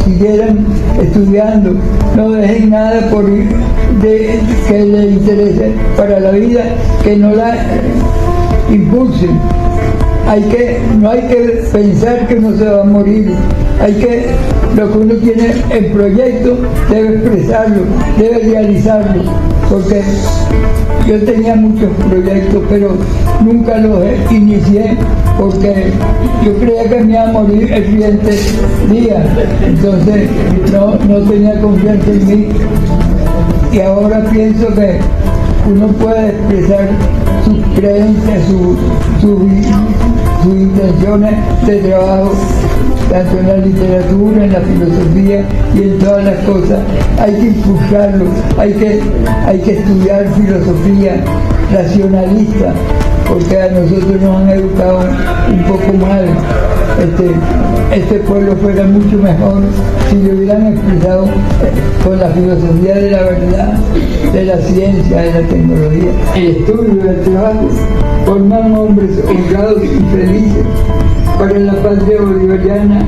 siguieran estudiando, no dejen nada que les interese para la vida, que no la impulsen. No hay que pensar que uno se va a morir, lo que uno tiene en proyecto debe expresarlo, debe realizarlo, porque yo tenía muchos proyectos, pero nunca los inicié porque yo creía que me iba a morir el siguiente día, entonces no tenía confianza en mí, y ahora pienso que uno puede expresar sus creencias, sus intenciones de trabajo, tanto en la literatura, en la filosofía y en todas las cosas. Hay que impulsarlo, hay que estudiar filosofía racionalista, porque a nosotros nos han educado un poco mal. Este pueblo fuera mucho mejor si lo hubieran expresado con la filosofía de la verdad, de la ciencia, de la tecnología. El estudio y el trabajo forman hombres honrados y felices para la patria bolivariana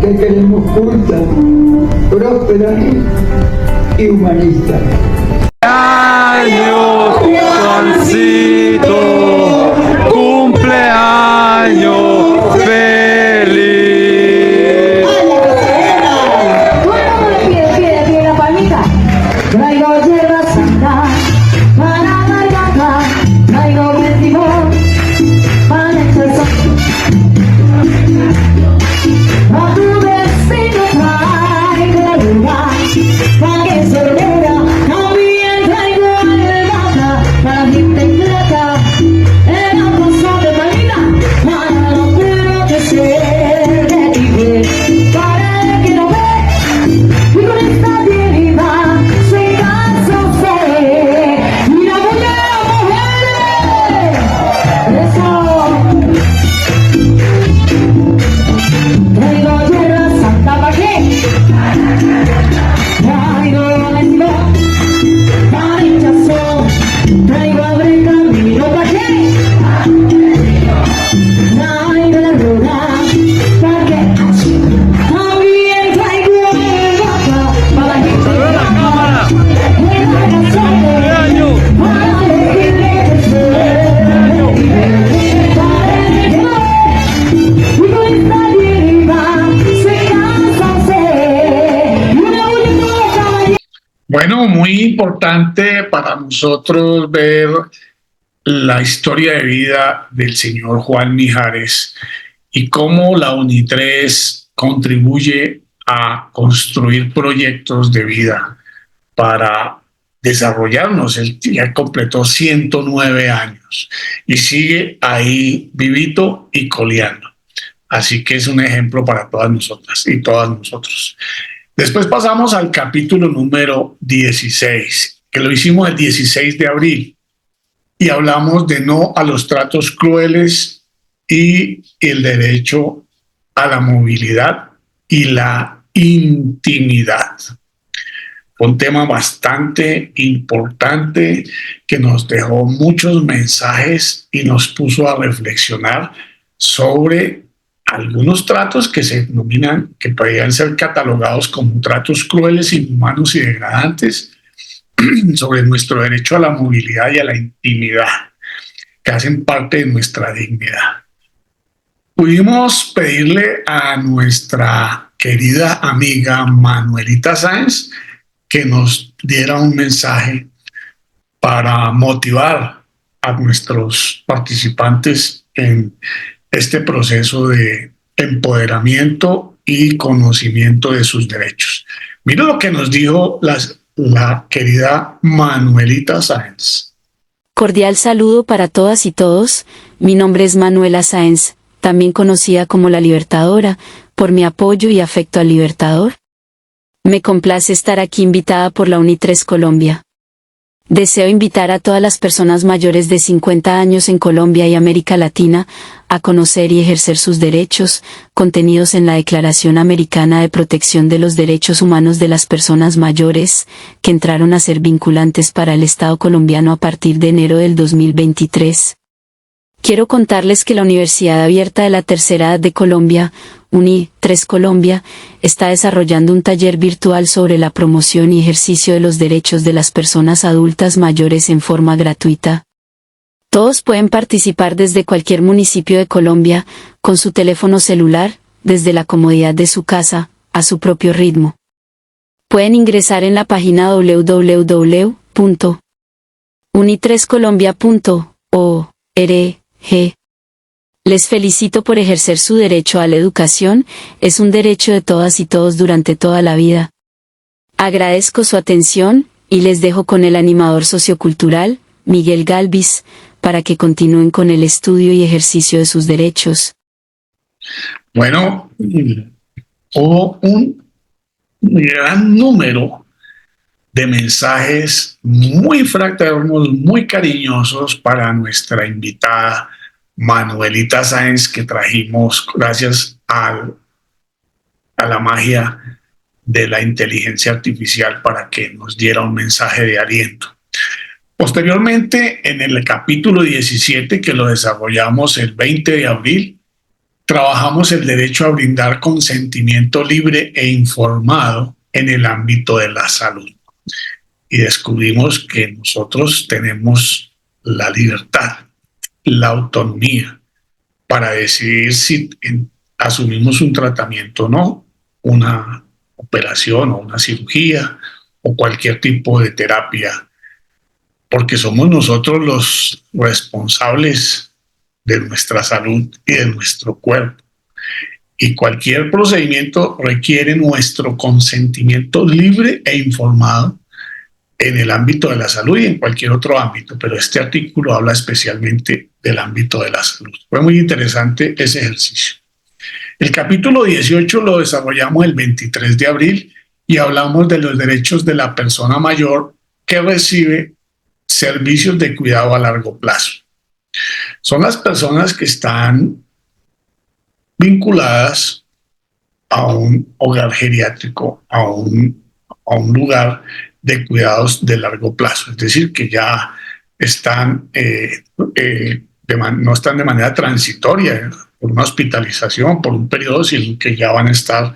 que queremos culta, próspera y humanista. ¡Cumpleaños, Juancito! ¡Cumpleaños feliz! Pide la palmita. Traigo hierba santa para barbacoa, traigo bendición para el sol. A tu vecino traigo la luna para que se vea, también traigo Bueno, muy importante para nosotros ver la historia de vida del señor Juan Mijares y cómo la UNITRES contribuye a construir proyectos de vida para desarrollarnos. Él ya completó 109 años y sigue ahí vivito y coleando. Así que es un ejemplo para todas nosotras y todos nosotros. Después pasamos al capítulo número 16, que lo hicimos el 16 de abril, y hablamos de no a los tratos crueles y el derecho a la movilidad y la intimidad. Fue un tema bastante importante que nos dejó muchos mensajes y nos puso a reflexionar sobre algunos tratos que se denominan, que podrían ser catalogados como tratos crueles, inhumanos y degradantes, sobre nuestro derecho a la movilidad y a la intimidad, que hacen parte de nuestra dignidad. Pudimos pedirle a nuestra querida amiga Manuelita Sáenz que nos diera un mensaje para motivar a nuestros participantes en este proceso de empoderamiento y conocimiento de sus derechos. Mira lo que nos dijo la querida Manuelita Sáenz. Cordial saludo para todas y todos. Mi nombre es Manuela Sáenz, también conocida como la Libertadora, por mi apoyo y afecto al Libertador. Me complace estar aquí invitada por la UNITRES Colombia. Deseo invitar a todas las personas mayores de 50 años en Colombia y América Latina a conocer y ejercer sus derechos, contenidos en la Declaración Americana de Protección de los Derechos Humanos de las Personas Mayores, que entraron a ser vinculantes para el Estado colombiano a partir de enero del 2023. Quiero contarles que la Universidad Abierta de la Tercera Edad de Colombia, UNITRES Colombia, está desarrollando un taller virtual sobre la promoción y ejercicio de los derechos de las personas adultas mayores en forma gratuita. Todos pueden participar desde cualquier municipio de Colombia, con su teléfono celular, desde la comodidad de su casa, a su propio ritmo. Pueden ingresar en la página www.unitrescolombia.org. Les felicito por ejercer su derecho a la educación, es un derecho de todas y todos durante toda la vida. Agradezco su atención, y les dejo con el animador sociocultural, Miguel Galvis, para que continúen con el estudio y ejercicio de sus derechos. Bueno, hubo un gran número de mensajes muy fraternos, muy cariñosos para nuestra invitada Manuelita Sáenz, que trajimos gracias a la magia de la inteligencia artificial para que nos diera un mensaje de aliento. Posteriormente, en el capítulo 17, que lo desarrollamos el 20 de abril, trabajamos el derecho a brindar consentimiento libre e informado en el ámbito de la salud. Y descubrimos que nosotros tenemos la libertad, la autonomía para decidir si asumimos un tratamiento o no, una operación o una cirugía o cualquier tipo de terapia, porque somos nosotros los responsables de nuestra salud y de nuestro cuerpo. Y cualquier procedimiento requiere nuestro consentimiento libre e informado en el ámbito de la salud y en cualquier otro ámbito, pero este artículo habla especialmente del ámbito de la salud. Fue muy interesante ese ejercicio. El capítulo 18 lo desarrollamos el 23 de abril y hablamos de los derechos de la persona mayor que recibe servicios de cuidado a largo plazo. Son las personas que están vinculadas a un hogar geriátrico, a un lugar de cuidados de largo plazo, es decir, que ya están, no están de manera transitoria por una hospitalización, por un periodo, sino que ya van a estar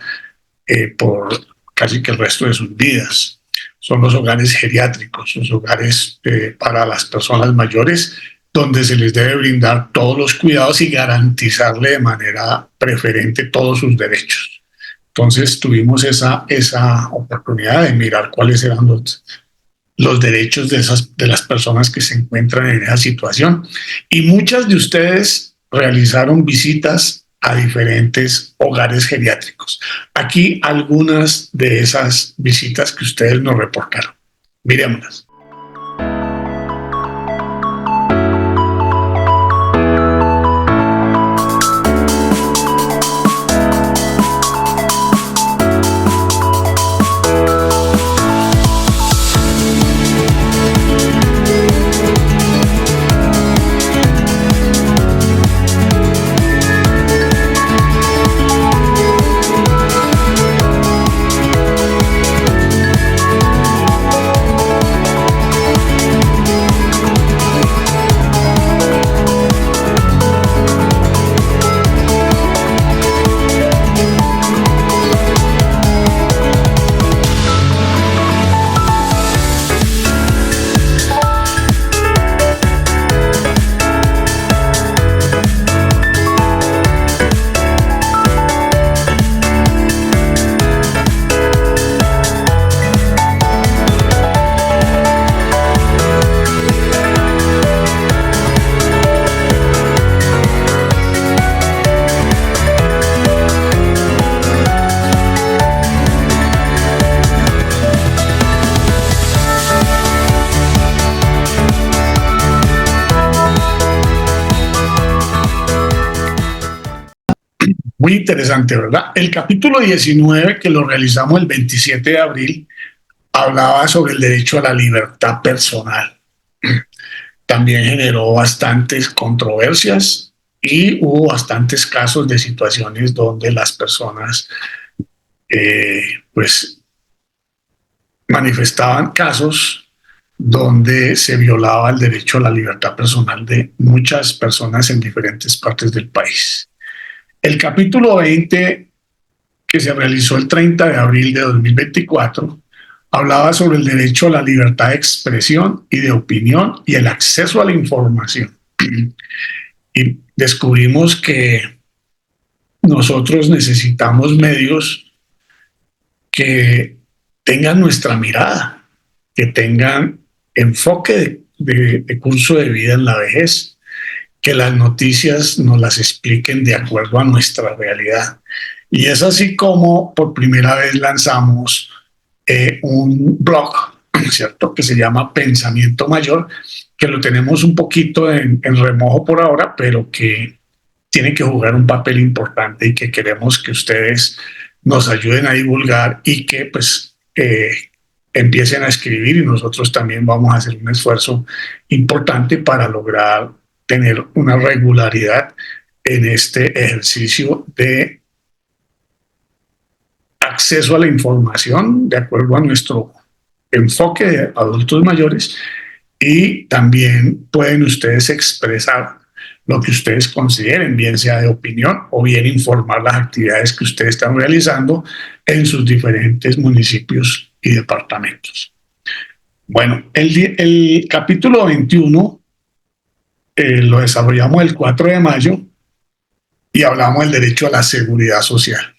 por casi que el resto de sus vidas. Son los hogares geriátricos, los hogares para las personas mayores, donde se les debe brindar todos los cuidados y garantizarle de manera preferente todos sus derechos. Entonces tuvimos esa oportunidad de mirar cuáles eran los derechos de las personas que se encuentran en esa situación. Y muchas de ustedes realizaron visitas a diferentes hogares geriátricos. Aquí algunas de esas visitas que ustedes nos reportaron. Miremoslas. Muy interesante, ¿verdad? El capítulo 19, que lo realizamos el 27 de abril, hablaba sobre el derecho a la libertad personal. También generó bastantes controversias y hubo bastantes casos de situaciones donde las personas pues manifestaban casos donde se violaba el derecho a la libertad personal de muchas personas en diferentes partes del país. El capítulo 20, que se realizó el 30 de abril de 2024, hablaba sobre el derecho a la libertad de expresión y de opinión y el acceso a la información. Y descubrimos que nosotros necesitamos medios que tengan nuestra mirada, que tengan enfoque de curso de vida en la vejez, que las noticias nos las expliquen de acuerdo a nuestra realidad. Y es así como por primera vez lanzamos un blog, ¿cierto?, que se llama Pensamiento Mayor, que lo tenemos un poquito en remojo por ahora, pero que tiene que jugar un papel importante y que queremos que ustedes nos ayuden a divulgar y que pues empiecen a escribir, y nosotros también vamos a hacer un esfuerzo importante para lograr tener una regularidad en este ejercicio de acceso a la información de acuerdo a nuestro enfoque de adultos mayores, y también pueden ustedes expresar lo que ustedes consideren, bien sea de opinión o bien informar las actividades que ustedes están realizando en sus diferentes municipios y departamentos. Bueno, el capítulo 21 lo desarrollamos el 4 de mayo y hablamos del derecho a la seguridad social.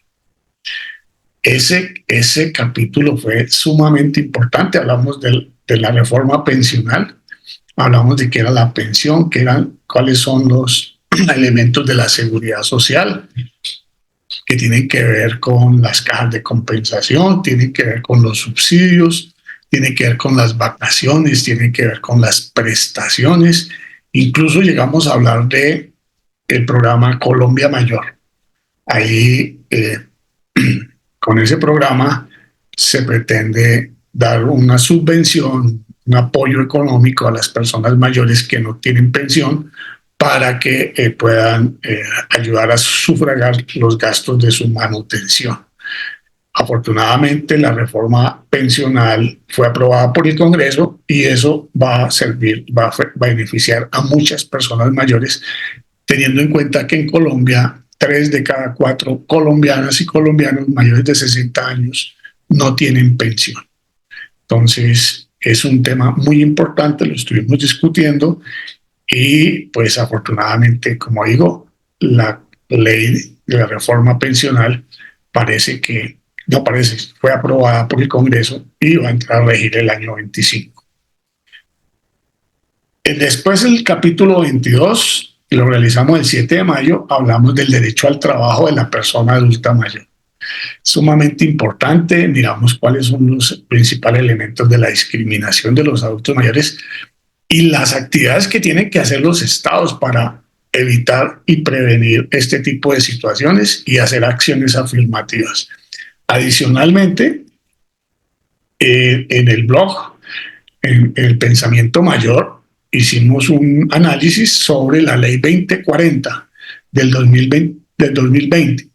Ese capítulo fue sumamente importante. Hablamos de la reforma pensional, hablamos de qué era la pensión, cuáles son los elementos de la seguridad social, que tienen que ver con las cajas de compensación, tienen que ver con los subsidios, tienen que ver con las vacaciones, tienen que ver con las prestaciones. Incluso llegamos a hablar de el programa Colombia Mayor. Ahí, con ese programa, se pretende dar una subvención, un apoyo económico a las personas mayores que no tienen pensión para que puedan ayudar a sufragar los gastos de su manutención. Afortunadamente, la reforma pensional fue aprobada por el Congreso y eso va a beneficiar a muchas personas mayores, teniendo en cuenta que en Colombia 3 de cada 4 colombianas y colombianos mayores de 60 años no tienen pensión. Entonces, es un tema muy importante, lo estuvimos discutiendo y pues afortunadamente, como digo, la ley de la reforma pensional fue aprobada por el Congreso y va a entrar a regir el año 25. Después el capítulo 22, lo realizamos el 7 de mayo, hablamos del derecho al trabajo de la persona adulta mayor. Sumamente importante, miramos cuáles son los principales elementos de la discriminación de los adultos mayores y las actividades que tienen que hacer los estados para evitar y prevenir este tipo de situaciones y hacer acciones afirmativas. Adicionalmente, en el blog, en el Pensamiento Mayor, hicimos un análisis sobre la ley 2040 del 2020.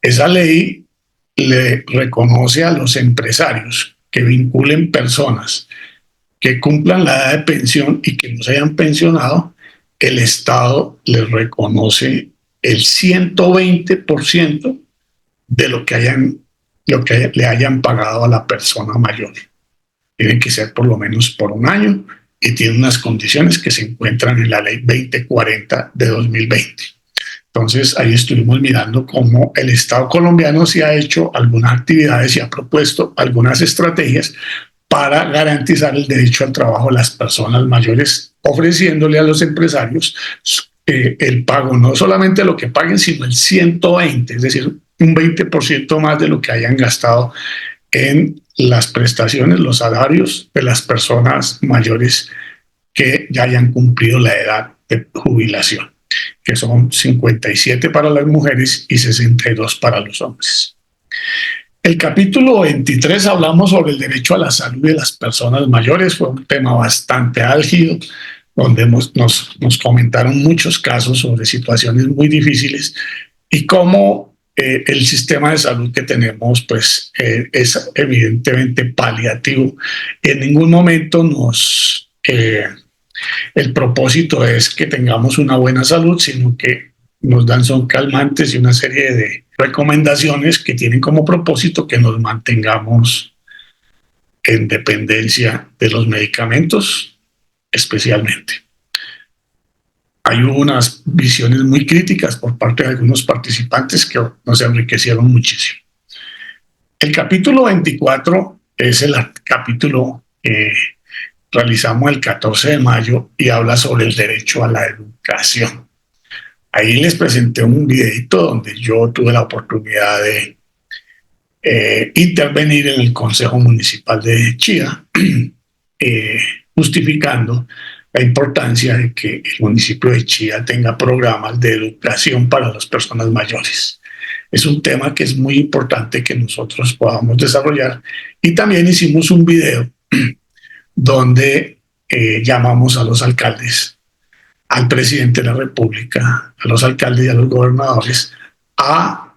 Esa ley le reconoce a los empresarios que vinculen personas que cumplan la edad de pensión y que no se hayan pensionado, el Estado les reconoce el 120% de lo que le hayan pagado a la persona mayor. Tiene que ser por lo menos por un año y tiene unas condiciones que se encuentran en la ley 2040 de 2020. Entonces ahí estuvimos mirando cómo el Estado colombiano se ha hecho algunas actividades y ha propuesto algunas estrategias para garantizar el derecho al trabajo de las personas mayores, ofreciéndole a los empresarios el pago, no solamente lo que paguen, sino el 120, es decir, un 20% más de lo que hayan gastado en las prestaciones, los salarios de las personas mayores que ya hayan cumplido la edad de jubilación, que son 57 para las mujeres y 62 para los hombres. El capítulo 23 hablamos sobre el derecho a la salud de las personas mayores. Fue un tema bastante álgido, donde nos comentaron muchos casos sobre situaciones muy difíciles y cómo el sistema de salud que tenemos pues, es evidentemente paliativo. En ningún momento el propósito es que tengamos una buena salud, sino que nos dan son calmantes y una serie de recomendaciones que tienen como propósito que nos mantengamos en dependencia de los medicamentos, especialmente. Hay unas visiones muy críticas por parte de algunos participantes que nos enriquecieron muchísimo. El capítulo 24 es el capítulo que realizamos el 14 de mayo y habla sobre el derecho a la educación. Ahí les presenté un videito donde yo tuve la oportunidad de intervenir en el Consejo Municipal de Chía, justificando la importancia de que el municipio de Chía tenga programas de educación para las personas mayores. Es un tema que es muy importante que nosotros podamos desarrollar, y también hicimos un video donde llamamos a los alcaldes, al presidente de la República, a los alcaldes y a los gobernadores a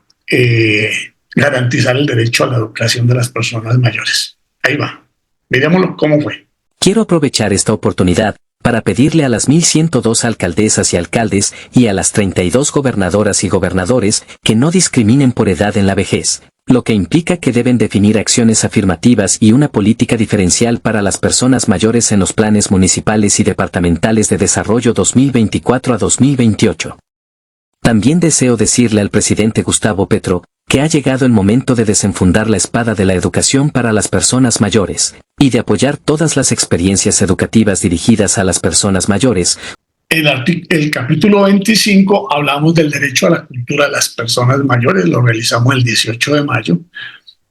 garantizar el derecho a la educación de las personas mayores. Ahí va, mirémoslo cómo fue. Quiero aprovechar esta oportunidad para pedirle a las 1.102 alcaldesas y alcaldes y a las 32 gobernadoras y gobernadores que no discriminen por edad en la vejez, lo que implica que deben definir acciones afirmativas y una política diferencial para las personas mayores en los planes municipales y departamentales de desarrollo 2024 a 2028. También deseo decirle al presidente Gustavo Petro que ha llegado el momento de desenfundar la espada de la educación para las personas mayores, y de apoyar todas las experiencias educativas dirigidas a las personas mayores. El capítulo 25 hablamos del derecho a la cultura de las personas mayores, lo realizamos el 18 de mayo,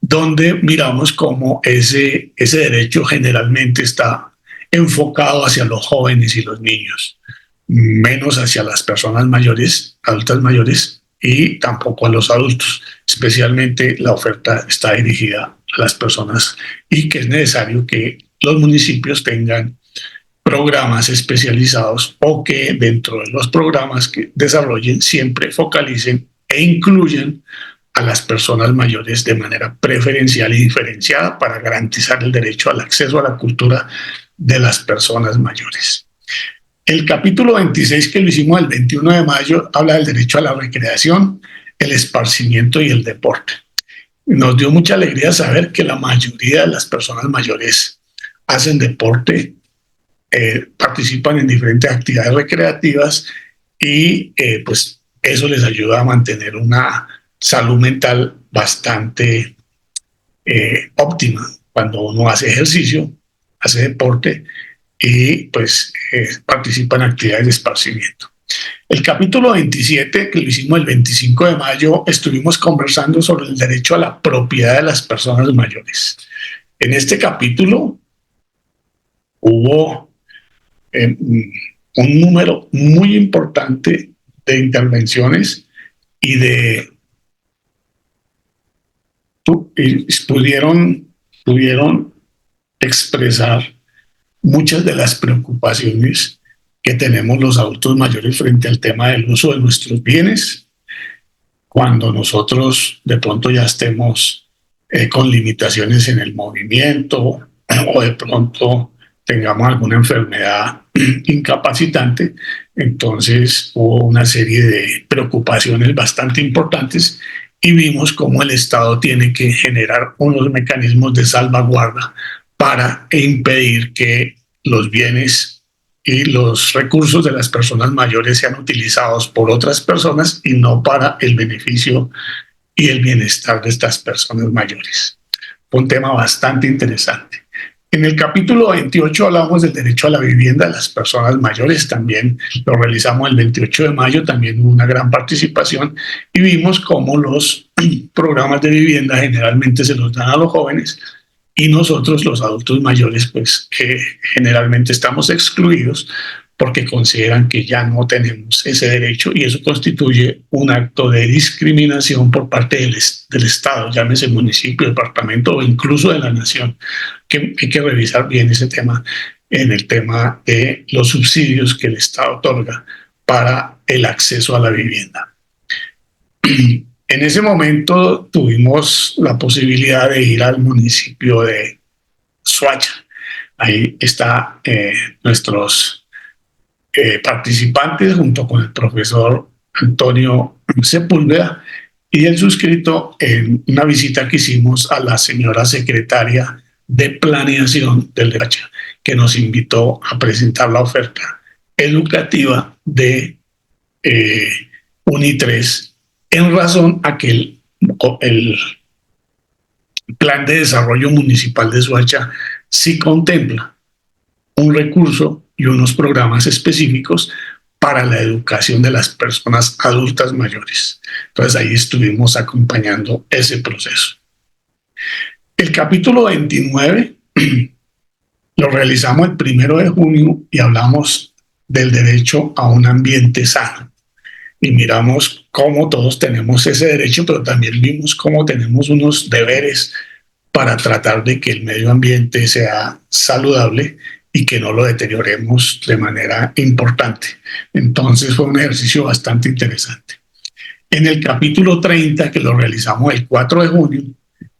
donde miramos cómo ese derecho generalmente está enfocado hacia los jóvenes y los niños, menos hacia las personas mayores, adultas mayores, y tampoco a los adultos. Especialmente la oferta está dirigida a las personas y que es necesario que los municipios tengan programas especializados o que dentro de los programas que desarrollen siempre focalicen e incluyan a las personas mayores de manera preferencial y diferenciada para garantizar el derecho al acceso a la cultura de las personas mayores. El capítulo 26, que lo hicimos el 21 de mayo, habla del derecho a la recreación, el esparcimiento y el deporte. Nos dio mucha alegría saber que la mayoría de las personas mayores hacen deporte, participan en diferentes actividades recreativas y pues eso les ayuda a mantener una salud mental bastante óptima cuando uno hace ejercicio, hace deporte y pues participa en actividades de esparcimiento. El capítulo 27, que lo hicimos el 25 de mayo, estuvimos conversando sobre el derecho a la propiedad de las personas mayores. En este capítulo hubo un número muy importante de intervenciones y pudieron expresar muchas de las preocupaciones que tenemos los adultos mayores frente al tema del uso de nuestros bienes cuando nosotros de pronto ya estemos con limitaciones en el movimiento o de pronto tengamos alguna enfermedad incapacitante. Entonces hubo una serie de preocupaciones bastante importantes y vimos cómo el Estado tiene que generar unos mecanismos de salvaguarda para impedir que los bienes y los recursos de las personas mayores sean utilizados por otras personas y no para el beneficio y el bienestar de estas personas mayores. Un tema bastante interesante. En el capítulo 28 hablamos del derecho a la vivienda de las personas mayores, también lo realizamos el 28 de mayo, también hubo una gran participación y vimos cómo los programas de vivienda generalmente se los dan a los jóvenes y nosotros los adultos mayores pues generalmente estamos excluidos porque consideran que ya no tenemos ese derecho y eso constituye un acto de discriminación por parte del Estado, llámese municipio, departamento o incluso de la nación, que hay que revisar bien ese tema en el tema de los subsidios que el Estado otorga para el acceso a la vivienda. En ese momento tuvimos la posibilidad de ir al municipio de Soacha. Ahí está nuestros participantes junto con el profesor Antonio Sepúlveda y el suscrito en una visita que hicimos a la señora secretaria de Planeación del Soacha, que nos invitó a presentar la oferta educativa de UNI3 en razón a que el Plan de Desarrollo Municipal de Soacha sí contempla un recurso y unos programas específicos para la educación de las personas adultas mayores. Entonces ahí estuvimos acompañando ese proceso. El capítulo 29 lo realizamos el 1 de junio y hablamos del derecho a un ambiente sano. Y miramos cómo todos tenemos ese derecho, pero también vimos cómo tenemos unos deberes para tratar de que el medio ambiente sea saludable y que no lo deterioremos de manera importante. Entonces fue un ejercicio bastante interesante. En el capítulo 30, que lo realizamos el 4 de junio,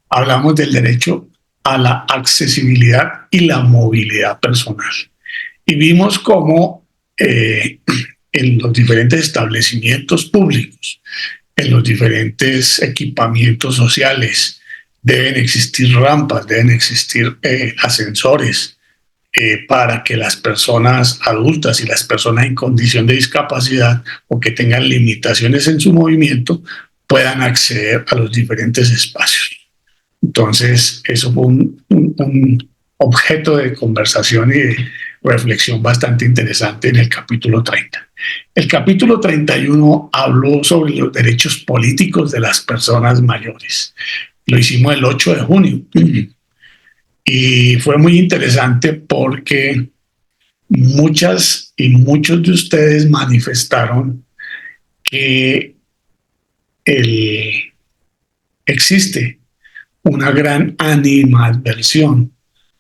hablamos del derecho a la accesibilidad y la movilidad personal. Y vimos cómo en los diferentes establecimientos públicos, en los diferentes equipamientos sociales, deben existir rampas, deben existir ascensores para que las personas adultas y las personas en condición de discapacidad o que tengan limitaciones en su movimiento puedan acceder a los diferentes espacios. Entonces, eso fue un objeto de conversación y de reflexión bastante interesante en el capítulo 30. El capítulo 31 habló sobre los derechos políticos de las personas mayores. Lo hicimos el 8 de junio y fue muy interesante porque muchas y muchos de ustedes manifestaron que existe una gran animadversión,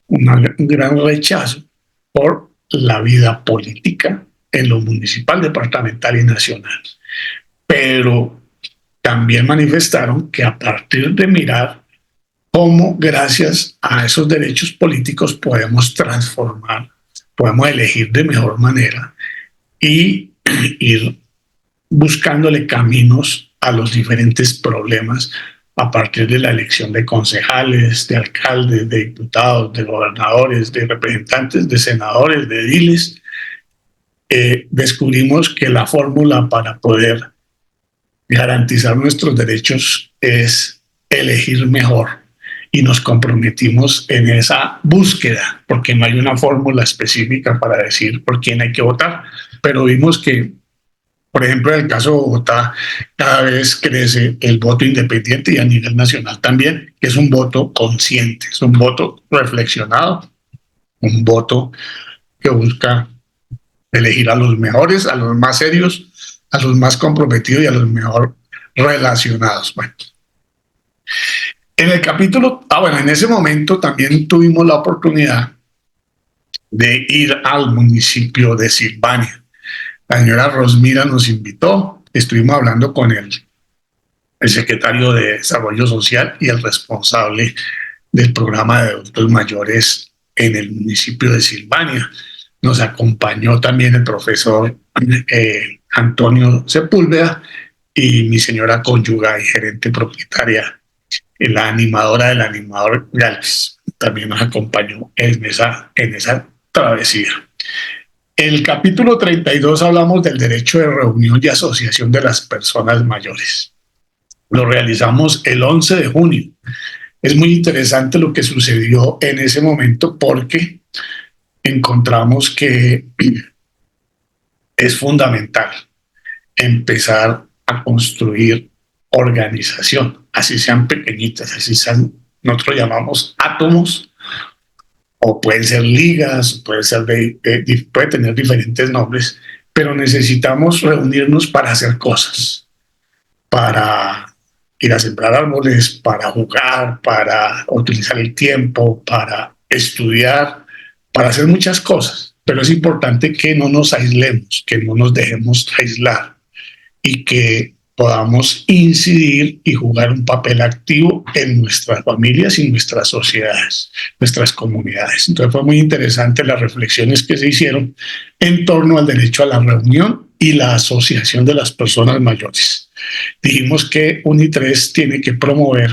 un gran rechazo por la vida política en lo municipal, departamental y nacional. Pero también manifestaron que a partir de mirar cómo gracias a esos derechos políticos podemos transformar, podemos elegir de mejor manera y ir buscándole caminos a los diferentes problemas a partir de la elección de concejales, de alcaldes, de diputados, de gobernadores, de representantes, de senadores, de ediles. Descubrimos que la fórmula para poder garantizar nuestros derechos es elegir mejor, y nos comprometimos en esa búsqueda, porque no hay una fórmula específica para decir por quién hay que votar, pero vimos que, por ejemplo, en el caso de Bogotá, cada vez crece el voto independiente, y a nivel nacional también, que es un voto consciente, es un voto reflexionado, un voto que busca elegir a los mejores, a los más serios, a los más comprometidos y a los mejor relacionados. Bueno, en el capítulo, en ese momento también tuvimos la oportunidad de ir al municipio de Silvania. La señora Rosmira nos invitó, estuvimos hablando con el secretario de Desarrollo Social y el responsable del programa de adultos mayores en el municipio de Silvania. Nos acompañó también el profesor Antonio Sepúlveda y mi señora cónyuge y gerente propietaria, la animadora del animador Galvis, también nos acompañó en esa travesía. El capítulo 32 hablamos del derecho de reunión y asociación de las personas mayores. Lo realizamos el 11 de junio. Es muy interesante lo que sucedió en ese momento, porque encontramos que es fundamental empezar a construir organización, así sean pequeñitas, así sean, nosotros llamamos átomos, o pueden ser ligas, puede tener diferentes nombres, pero necesitamos reunirnos para hacer cosas, para ir a sembrar árboles, para jugar, para utilizar el tiempo, para estudiar, para hacer muchas cosas. Pero es importante que no nos aislemos, que no nos dejemos aislar, y que podamos incidir y jugar un papel activo en nuestras familias y nuestras sociedades, nuestras comunidades. Entonces fue muy interesante las reflexiones que se hicieron en torno al derecho a la reunión y la asociación de las personas mayores. Dijimos que UNI3 tiene que promover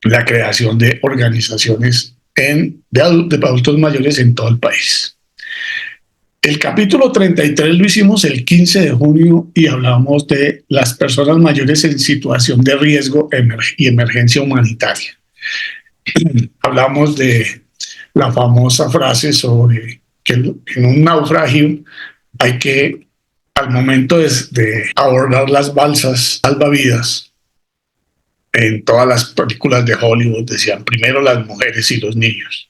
la creación de organizaciones de adultos mayores en todo el país. El capítulo 33 lo hicimos el 15 de junio y hablamos de las personas mayores en situación de riesgo y emergencia humanitaria. Hablamos de la famosa frase sobre que en un naufragio hay que, al momento de abordar las balsas salvavidas, en todas las películas de Hollywood decían primero las mujeres y los niños.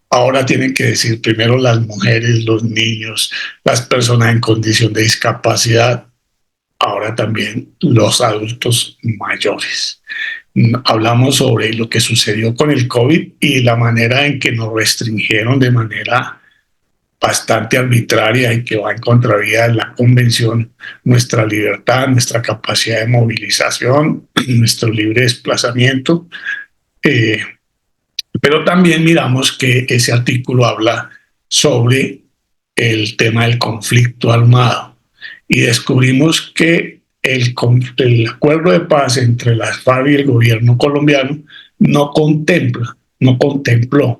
Ahora tienen que decir primero las mujeres, los niños, las personas en condición de discapacidad, ahora también los adultos mayores. Hablamos sobre lo que sucedió con el COVID y la manera en que nos restringieron de manera bastante arbitraria y que va en contravía de la convención, nuestra libertad, nuestra capacidad de movilización, nuestro libre desplazamiento. Pero también miramos que ese artículo habla sobre el tema del conflicto armado, y descubrimos que el acuerdo de paz entre las FARC y el gobierno colombiano no contempló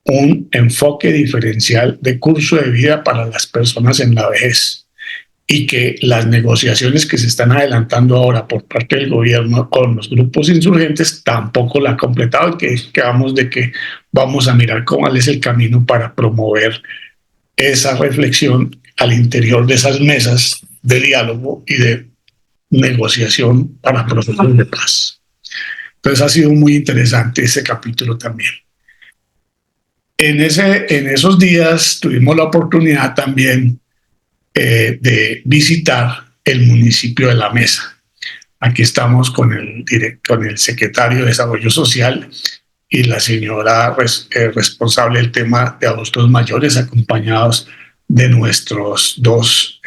un enfoque diferencial de curso de vida para las personas en la vejez, y que las negociaciones que se están adelantando ahora por parte del gobierno con los grupos insurgentes tampoco la han completado, y que quedamos de que vamos a mirar cuál es el camino para promover esa reflexión al interior de esas mesas de diálogo y de negociación para procesos de paz. Entonces ha sido muy interesante ese capítulo también. En esos días tuvimos la oportunidad también de visitar el municipio de La Mesa. Aquí estamos con el secretario de Desarrollo Social y la señora responsable del tema de adultos mayores, acompañados de nuestros dos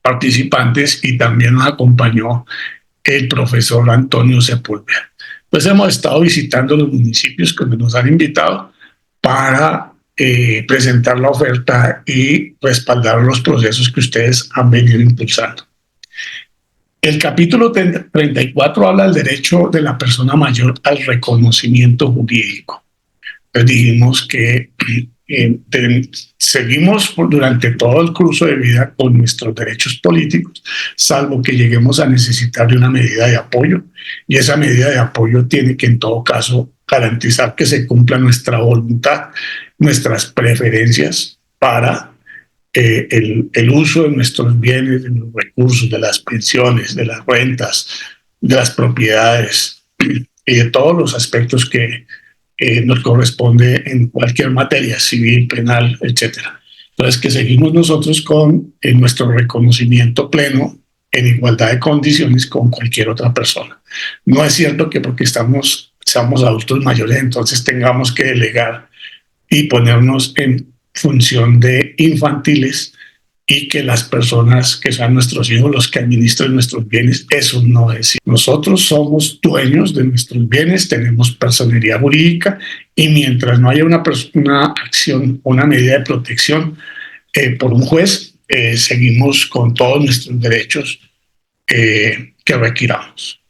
participantes, y también nos acompañó el profesor Antonio Sepúlveda. Pues hemos estado visitando los municipios que nos han invitado para presentar la oferta y respaldar los procesos que ustedes han venido impulsando. El capítulo 34 habla del derecho de la persona mayor al reconocimiento jurídico. Pues dijimos que seguimos durante todo el curso de vida con nuestros derechos políticos, salvo que lleguemos a necesitar de una medida de apoyo, y esa medida de apoyo tiene que en todo caso garantizar que se cumpla nuestra voluntad, nuestras preferencias para el uso de nuestros bienes, de los recursos, de las pensiones, de las rentas, de las propiedades y de todos los aspectos que nos corresponde en cualquier materia civil, penal, etcétera. Entonces, que seguimos nosotros con nuestro reconocimiento pleno en igualdad de condiciones con cualquier otra persona. No es cierto que porque somos adultos mayores, entonces tengamos que delegar y ponernos en función de infantiles y que las personas que sean nuestros hijos los que administren nuestros bienes. Eso no es. Nosotros somos dueños de nuestros bienes, tenemos personería jurídica, y mientras no haya una acción, una medida de protección por un juez, seguimos con todos nuestros derechos que requiramos.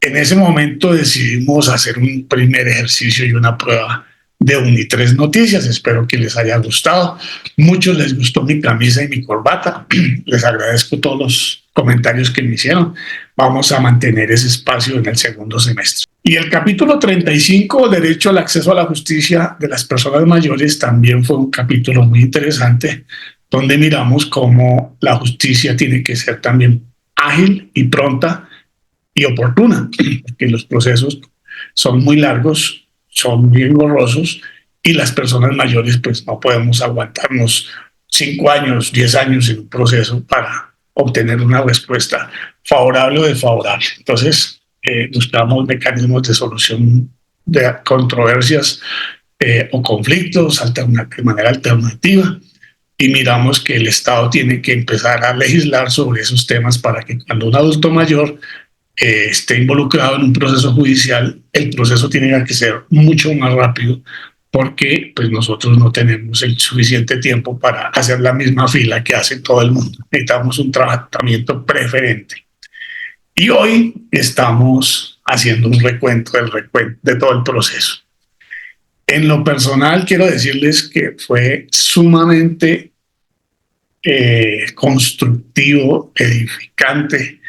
En ese momento decidimos hacer un primer ejercicio y una prueba de Unitres Noticias. Espero que les haya gustado. Muchos les gustó mi camisa y mi corbata. Les agradezco todos los comentarios que me hicieron. Vamos a mantener ese espacio en el segundo semestre. Y el capítulo 35, Derecho al acceso a la justicia de las personas mayores, también fue un capítulo muy interesante, donde miramos cómo la justicia tiene que ser también ágil y pronta y oportuna, porque los procesos son muy largos, son muy engorrosos, y las personas mayores pues no podemos aguantarnos 5 años, 10 años en un proceso para obtener una respuesta favorable o desfavorable. Entonces buscamos mecanismos de solución de controversias o conflictos de manera alternativa, y miramos que el Estado tiene que empezar a legislar sobre esos temas para que cuando un adulto mayor esté involucrado en un proceso judicial, el proceso tiene que ser mucho más rápido, porque pues nosotros no tenemos el suficiente tiempo para hacer la misma fila que hace todo el mundo. Necesitamos un tratamiento preferente. Y hoy estamos haciendo un recuento de todo el proceso. En lo personal, quiero decirles que fue sumamente constructivo, edificante.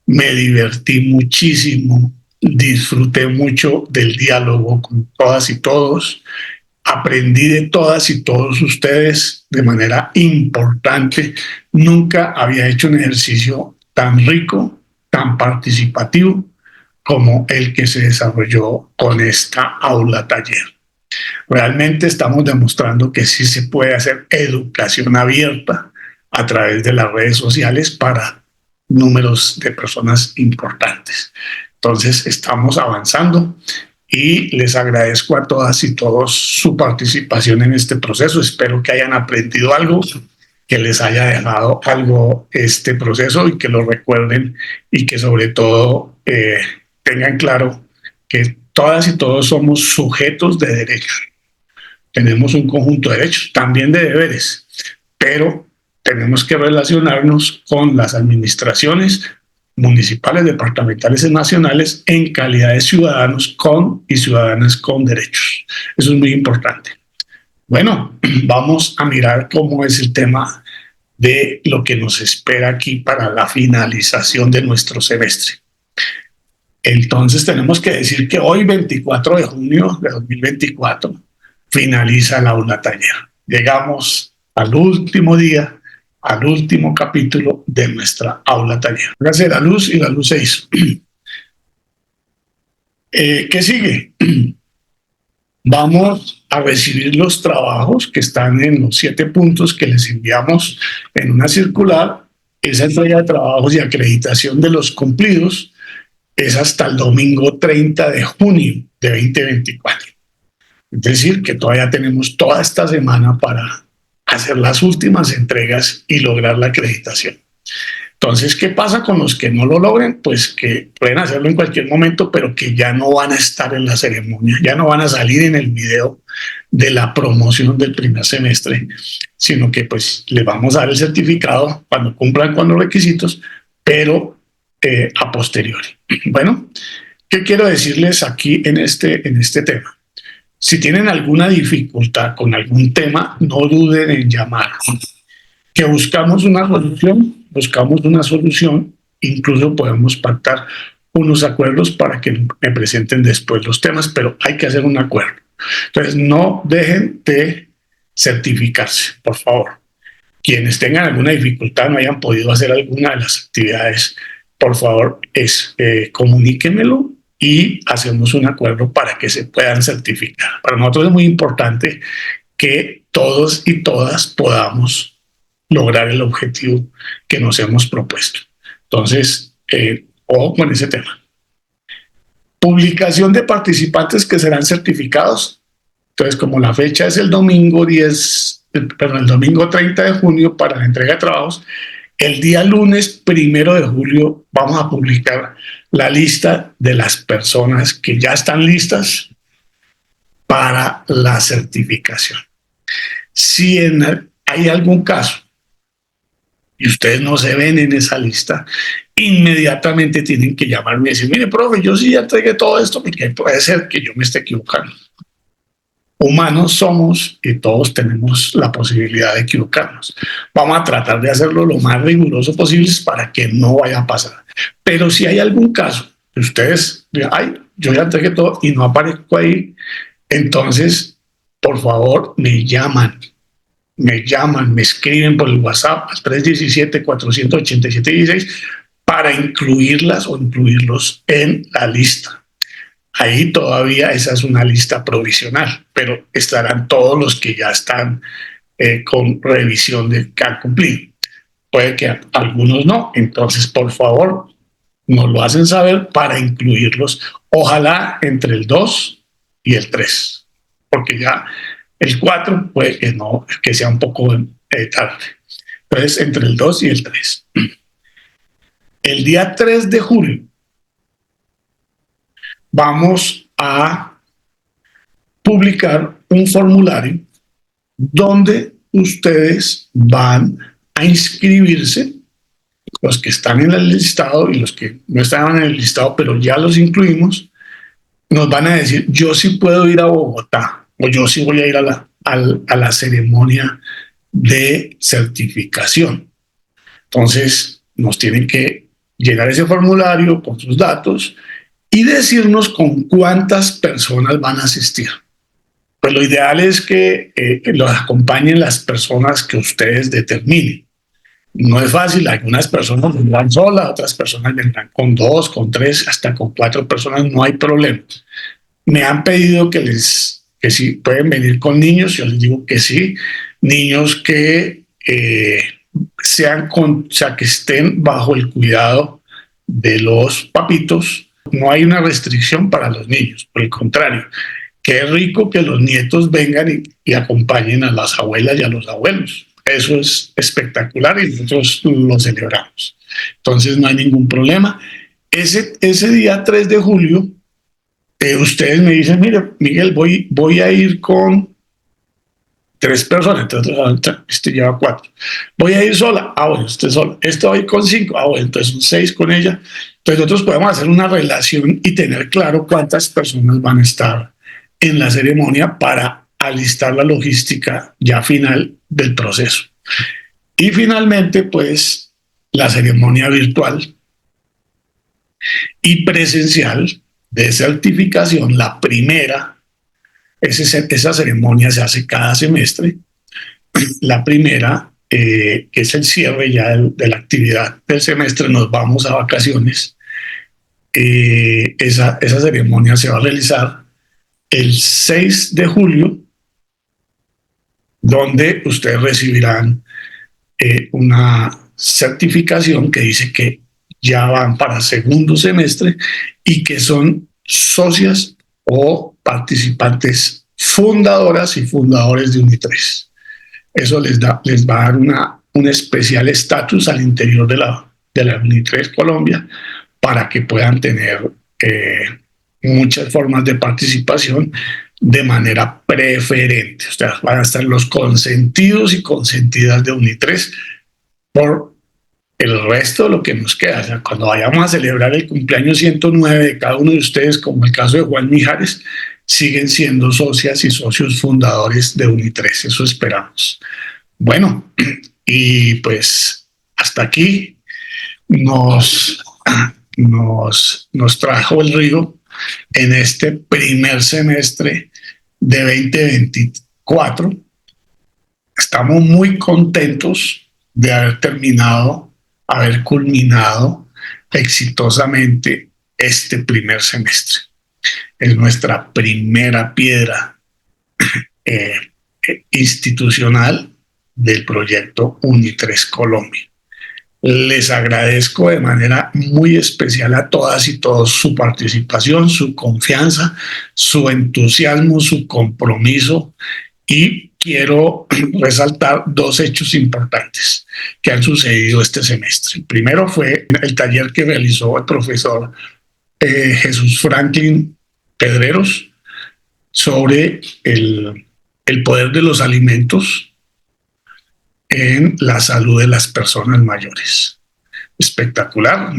Me divertí muchísimo, disfruté mucho del diálogo con todas y todos, aprendí de todas y todos ustedes de manera importante. Nunca había hecho un ejercicio tan rico, tan participativo como el que se desarrolló con esta aula taller. Realmente estamos demostrando que sí se puede hacer educación abierta a través de las redes sociales para números de personas importantes. Entonces estamos avanzando y les agradezco a todas y todos su participación en este proceso. Espero que hayan aprendido algo, que les haya dejado algo este proceso, y que lo recuerden, y que sobre todo tengan claro que todas y todos somos sujetos de derechos. Tenemos un conjunto de derechos, también de deberes, pero tenemos que relacionarnos con las administraciones municipales, departamentales y nacionales en calidad de ciudadanos y ciudadanas con derechos. Eso es muy importante. Bueno, vamos a mirar cómo es el tema de lo que nos espera aquí para la finalización de nuestro semestre. Entonces tenemos que decir que hoy, 24 de junio de 2024, finaliza la aula taller. Llegamos al último día, al último capítulo de nuestra aula taller. Gracias a la luz, y la luz se hizo. ¿Qué sigue? Vamos a recibir los trabajos que están en los 7 puntos que les enviamos en una circular. Esa entrega de trabajos y acreditación de los cumplidos es hasta el domingo 30 de junio de 2024. Es decir, que todavía tenemos toda esta semana para hacer las últimas entregas y lograr la acreditación. Entonces, ¿qué pasa con los que no lo logren? Pues que pueden hacerlo en cualquier momento, pero que ya no van a estar en la ceremonia, ya no van a salir en el video de la promoción del primer semestre, sino que pues les vamos a dar el certificado cuando cumplan con los requisitos, pero a posteriori. Bueno, ¿qué quiero decirles aquí en este tema? Si tienen alguna dificultad con algún tema, no duden en llamar. Que buscamos una solución, incluso podemos pactar unos acuerdos para que me presenten después los temas, pero hay que hacer un acuerdo. Entonces, no dejen de certificarse, por favor. Quienes tengan alguna dificultad, no hayan podido hacer alguna de las actividades, por favor, comuníquenmelo y hacemos un acuerdo para que se puedan certificar. Para nosotros es muy importante que todos y todas podamos lograr el objetivo que nos hemos propuesto. Entonces, ojo con ese tema. Publicación de participantes que serán certificados. Entonces, como la fecha es el domingo 30 de junio para la entrega de trabajos, el día lunes 1 de julio vamos a publicar la lista de las personas que ya están listas para la certificación. Si hay algún caso y ustedes no se ven en esa lista, inmediatamente tienen que llamarme y decir, mire, profe, yo sí ya entregué todo esto porque puede ser que yo me esté equivocando. Humanos somos y todos tenemos la posibilidad de equivocarnos. Vamos a tratar de hacerlo lo más riguroso posible para que no vaya a pasar. Pero si hay algún caso que ustedes digan, ay, yo ya entregué todo y no aparezco ahí, entonces, por favor, me llaman, me escriben por el WhatsApp al 317-487-16 para incluirlas o incluirlos en la lista. Ahí todavía esa es una lista provisional, pero estarán todos los que ya están con revisión de que han cumplido. Puede que algunos no, entonces por favor nos lo hacen saber para incluirlos, ojalá entre el 2 y el 3, porque ya el 4 puede que no, que sea un poco tarde. Entonces entre el 2 y el 3. El día 3 de julio vamos a publicar un formulario donde ustedes van a inscribirse, los que están en el listado y los que no estaban en el listado, pero ya los incluimos, nos van a decir, yo sí puedo ir a Bogotá o yo sí voy a ir a la ceremonia de certificación. Entonces, nos tienen que llenar ese formulario con sus datos y decirnos con cuántas personas van a asistir. Pues lo ideal es que los acompañen las personas que ustedes determinen. No es fácil, algunas personas vendrán solas, otras personas vendrán con 2, con 3, hasta con 4 personas, no hay problema. Me han pedido que si pueden venir con niños, yo les digo que sí, niños que que estén bajo el cuidado de los papitos. No hay una restricción para los niños, por el contrario, qué rico que los nietos vengan y acompañen a las abuelas y a los abuelos. Eso es espectacular y nosotros lo celebramos. Entonces no hay ningún problema. Ese día 3 de julio, ustedes me dicen, mire, Miguel, voy a ir con 3 personas, entonces lleva 4. Voy a ir sola, bueno, usted sola. Va a ir con 5, bueno, entonces son 6 con ella. Entonces nosotros podemos hacer una relación y tener claro cuántas personas van a estar en la ceremonia para alistar la logística ya final del proceso. Y finalmente, pues, la ceremonia virtual y presencial de certificación, la primera. Esa ceremonia se hace cada semestre. La primera, que es el cierre ya de la actividad del semestre, nos vamos a vacaciones. Esa ceremonia se va a realizar el 6 de julio, donde ustedes recibirán una certificación que dice que ya van para segundo semestre y que son socias o participantes fundadoras y fundadores de UNI3. Eso les va a dar un especial estatus al interior de la UNI3 Colombia para que puedan tener muchas formas de participación de manera preferente. Ustedes van a estar los consentidos y consentidas de UNI3 por el resto de lo que nos queda. O sea, cuando vayamos a celebrar el cumpleaños 109 de cada uno de ustedes, como el caso de Juan Mijares, siguen siendo socias y socios fundadores de UNI3, eso esperamos. Bueno, y pues hasta aquí nos trajo el río en este primer semestre de 2024. Estamos muy contentos de haber culminado exitosamente este primer semestre. Es nuestra primera piedra institucional del proyecto UNI3 Colombia. Les agradezco de manera muy especial a todas y todos su participación, su confianza, su entusiasmo, su compromiso, y quiero resaltar dos hechos importantes que han sucedido este semestre. El primero fue el taller que realizó el profesor Jesús Franklin Pedreros sobre el poder de los alimentos en la salud de las personas mayores. Espectacular.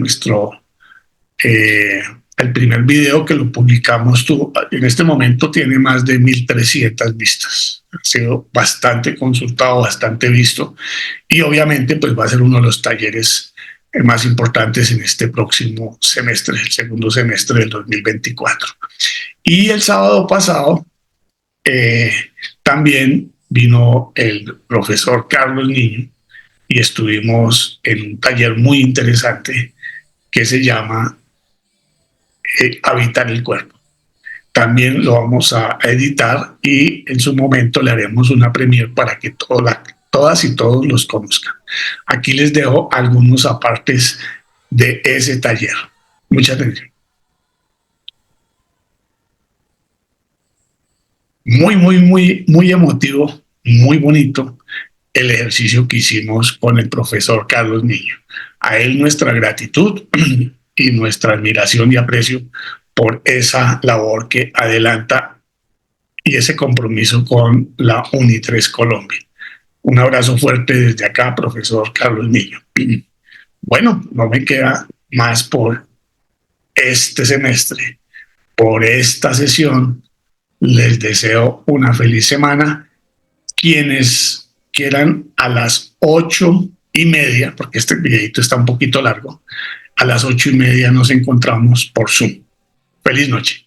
El primer video que lo publicamos en este momento tiene más de 1.300 vistas. Ha sido bastante consultado, bastante visto, y obviamente pues va a ser uno de los talleres más importantes en este próximo semestre, el segundo semestre del 2024. Y el sábado pasado también vino el profesor Carlos Niño y estuvimos en un taller muy interesante que se llama Habitar el Cuerpo. También lo vamos a editar y en su momento le haremos una premiere para que todas y todos los conozcan. Aquí les dejo algunos apartes de ese taller. Mucha atención. Muy emotivo, muy bonito el ejercicio que hicimos con el profesor Carlos Niño. A él nuestra gratitud y nuestra admiración y aprecio por esa labor que adelanta y ese compromiso con la UNI3 Colombia. Un abrazo fuerte desde acá, profesor Carlos Niño. Bueno, no me queda más por este semestre, por esta sesión. Les deseo una feliz semana. Quienes quieran, a las 8:30, porque este videito está un poquito largo, a las 8:30 nos encontramos por Zoom. Feliz noche.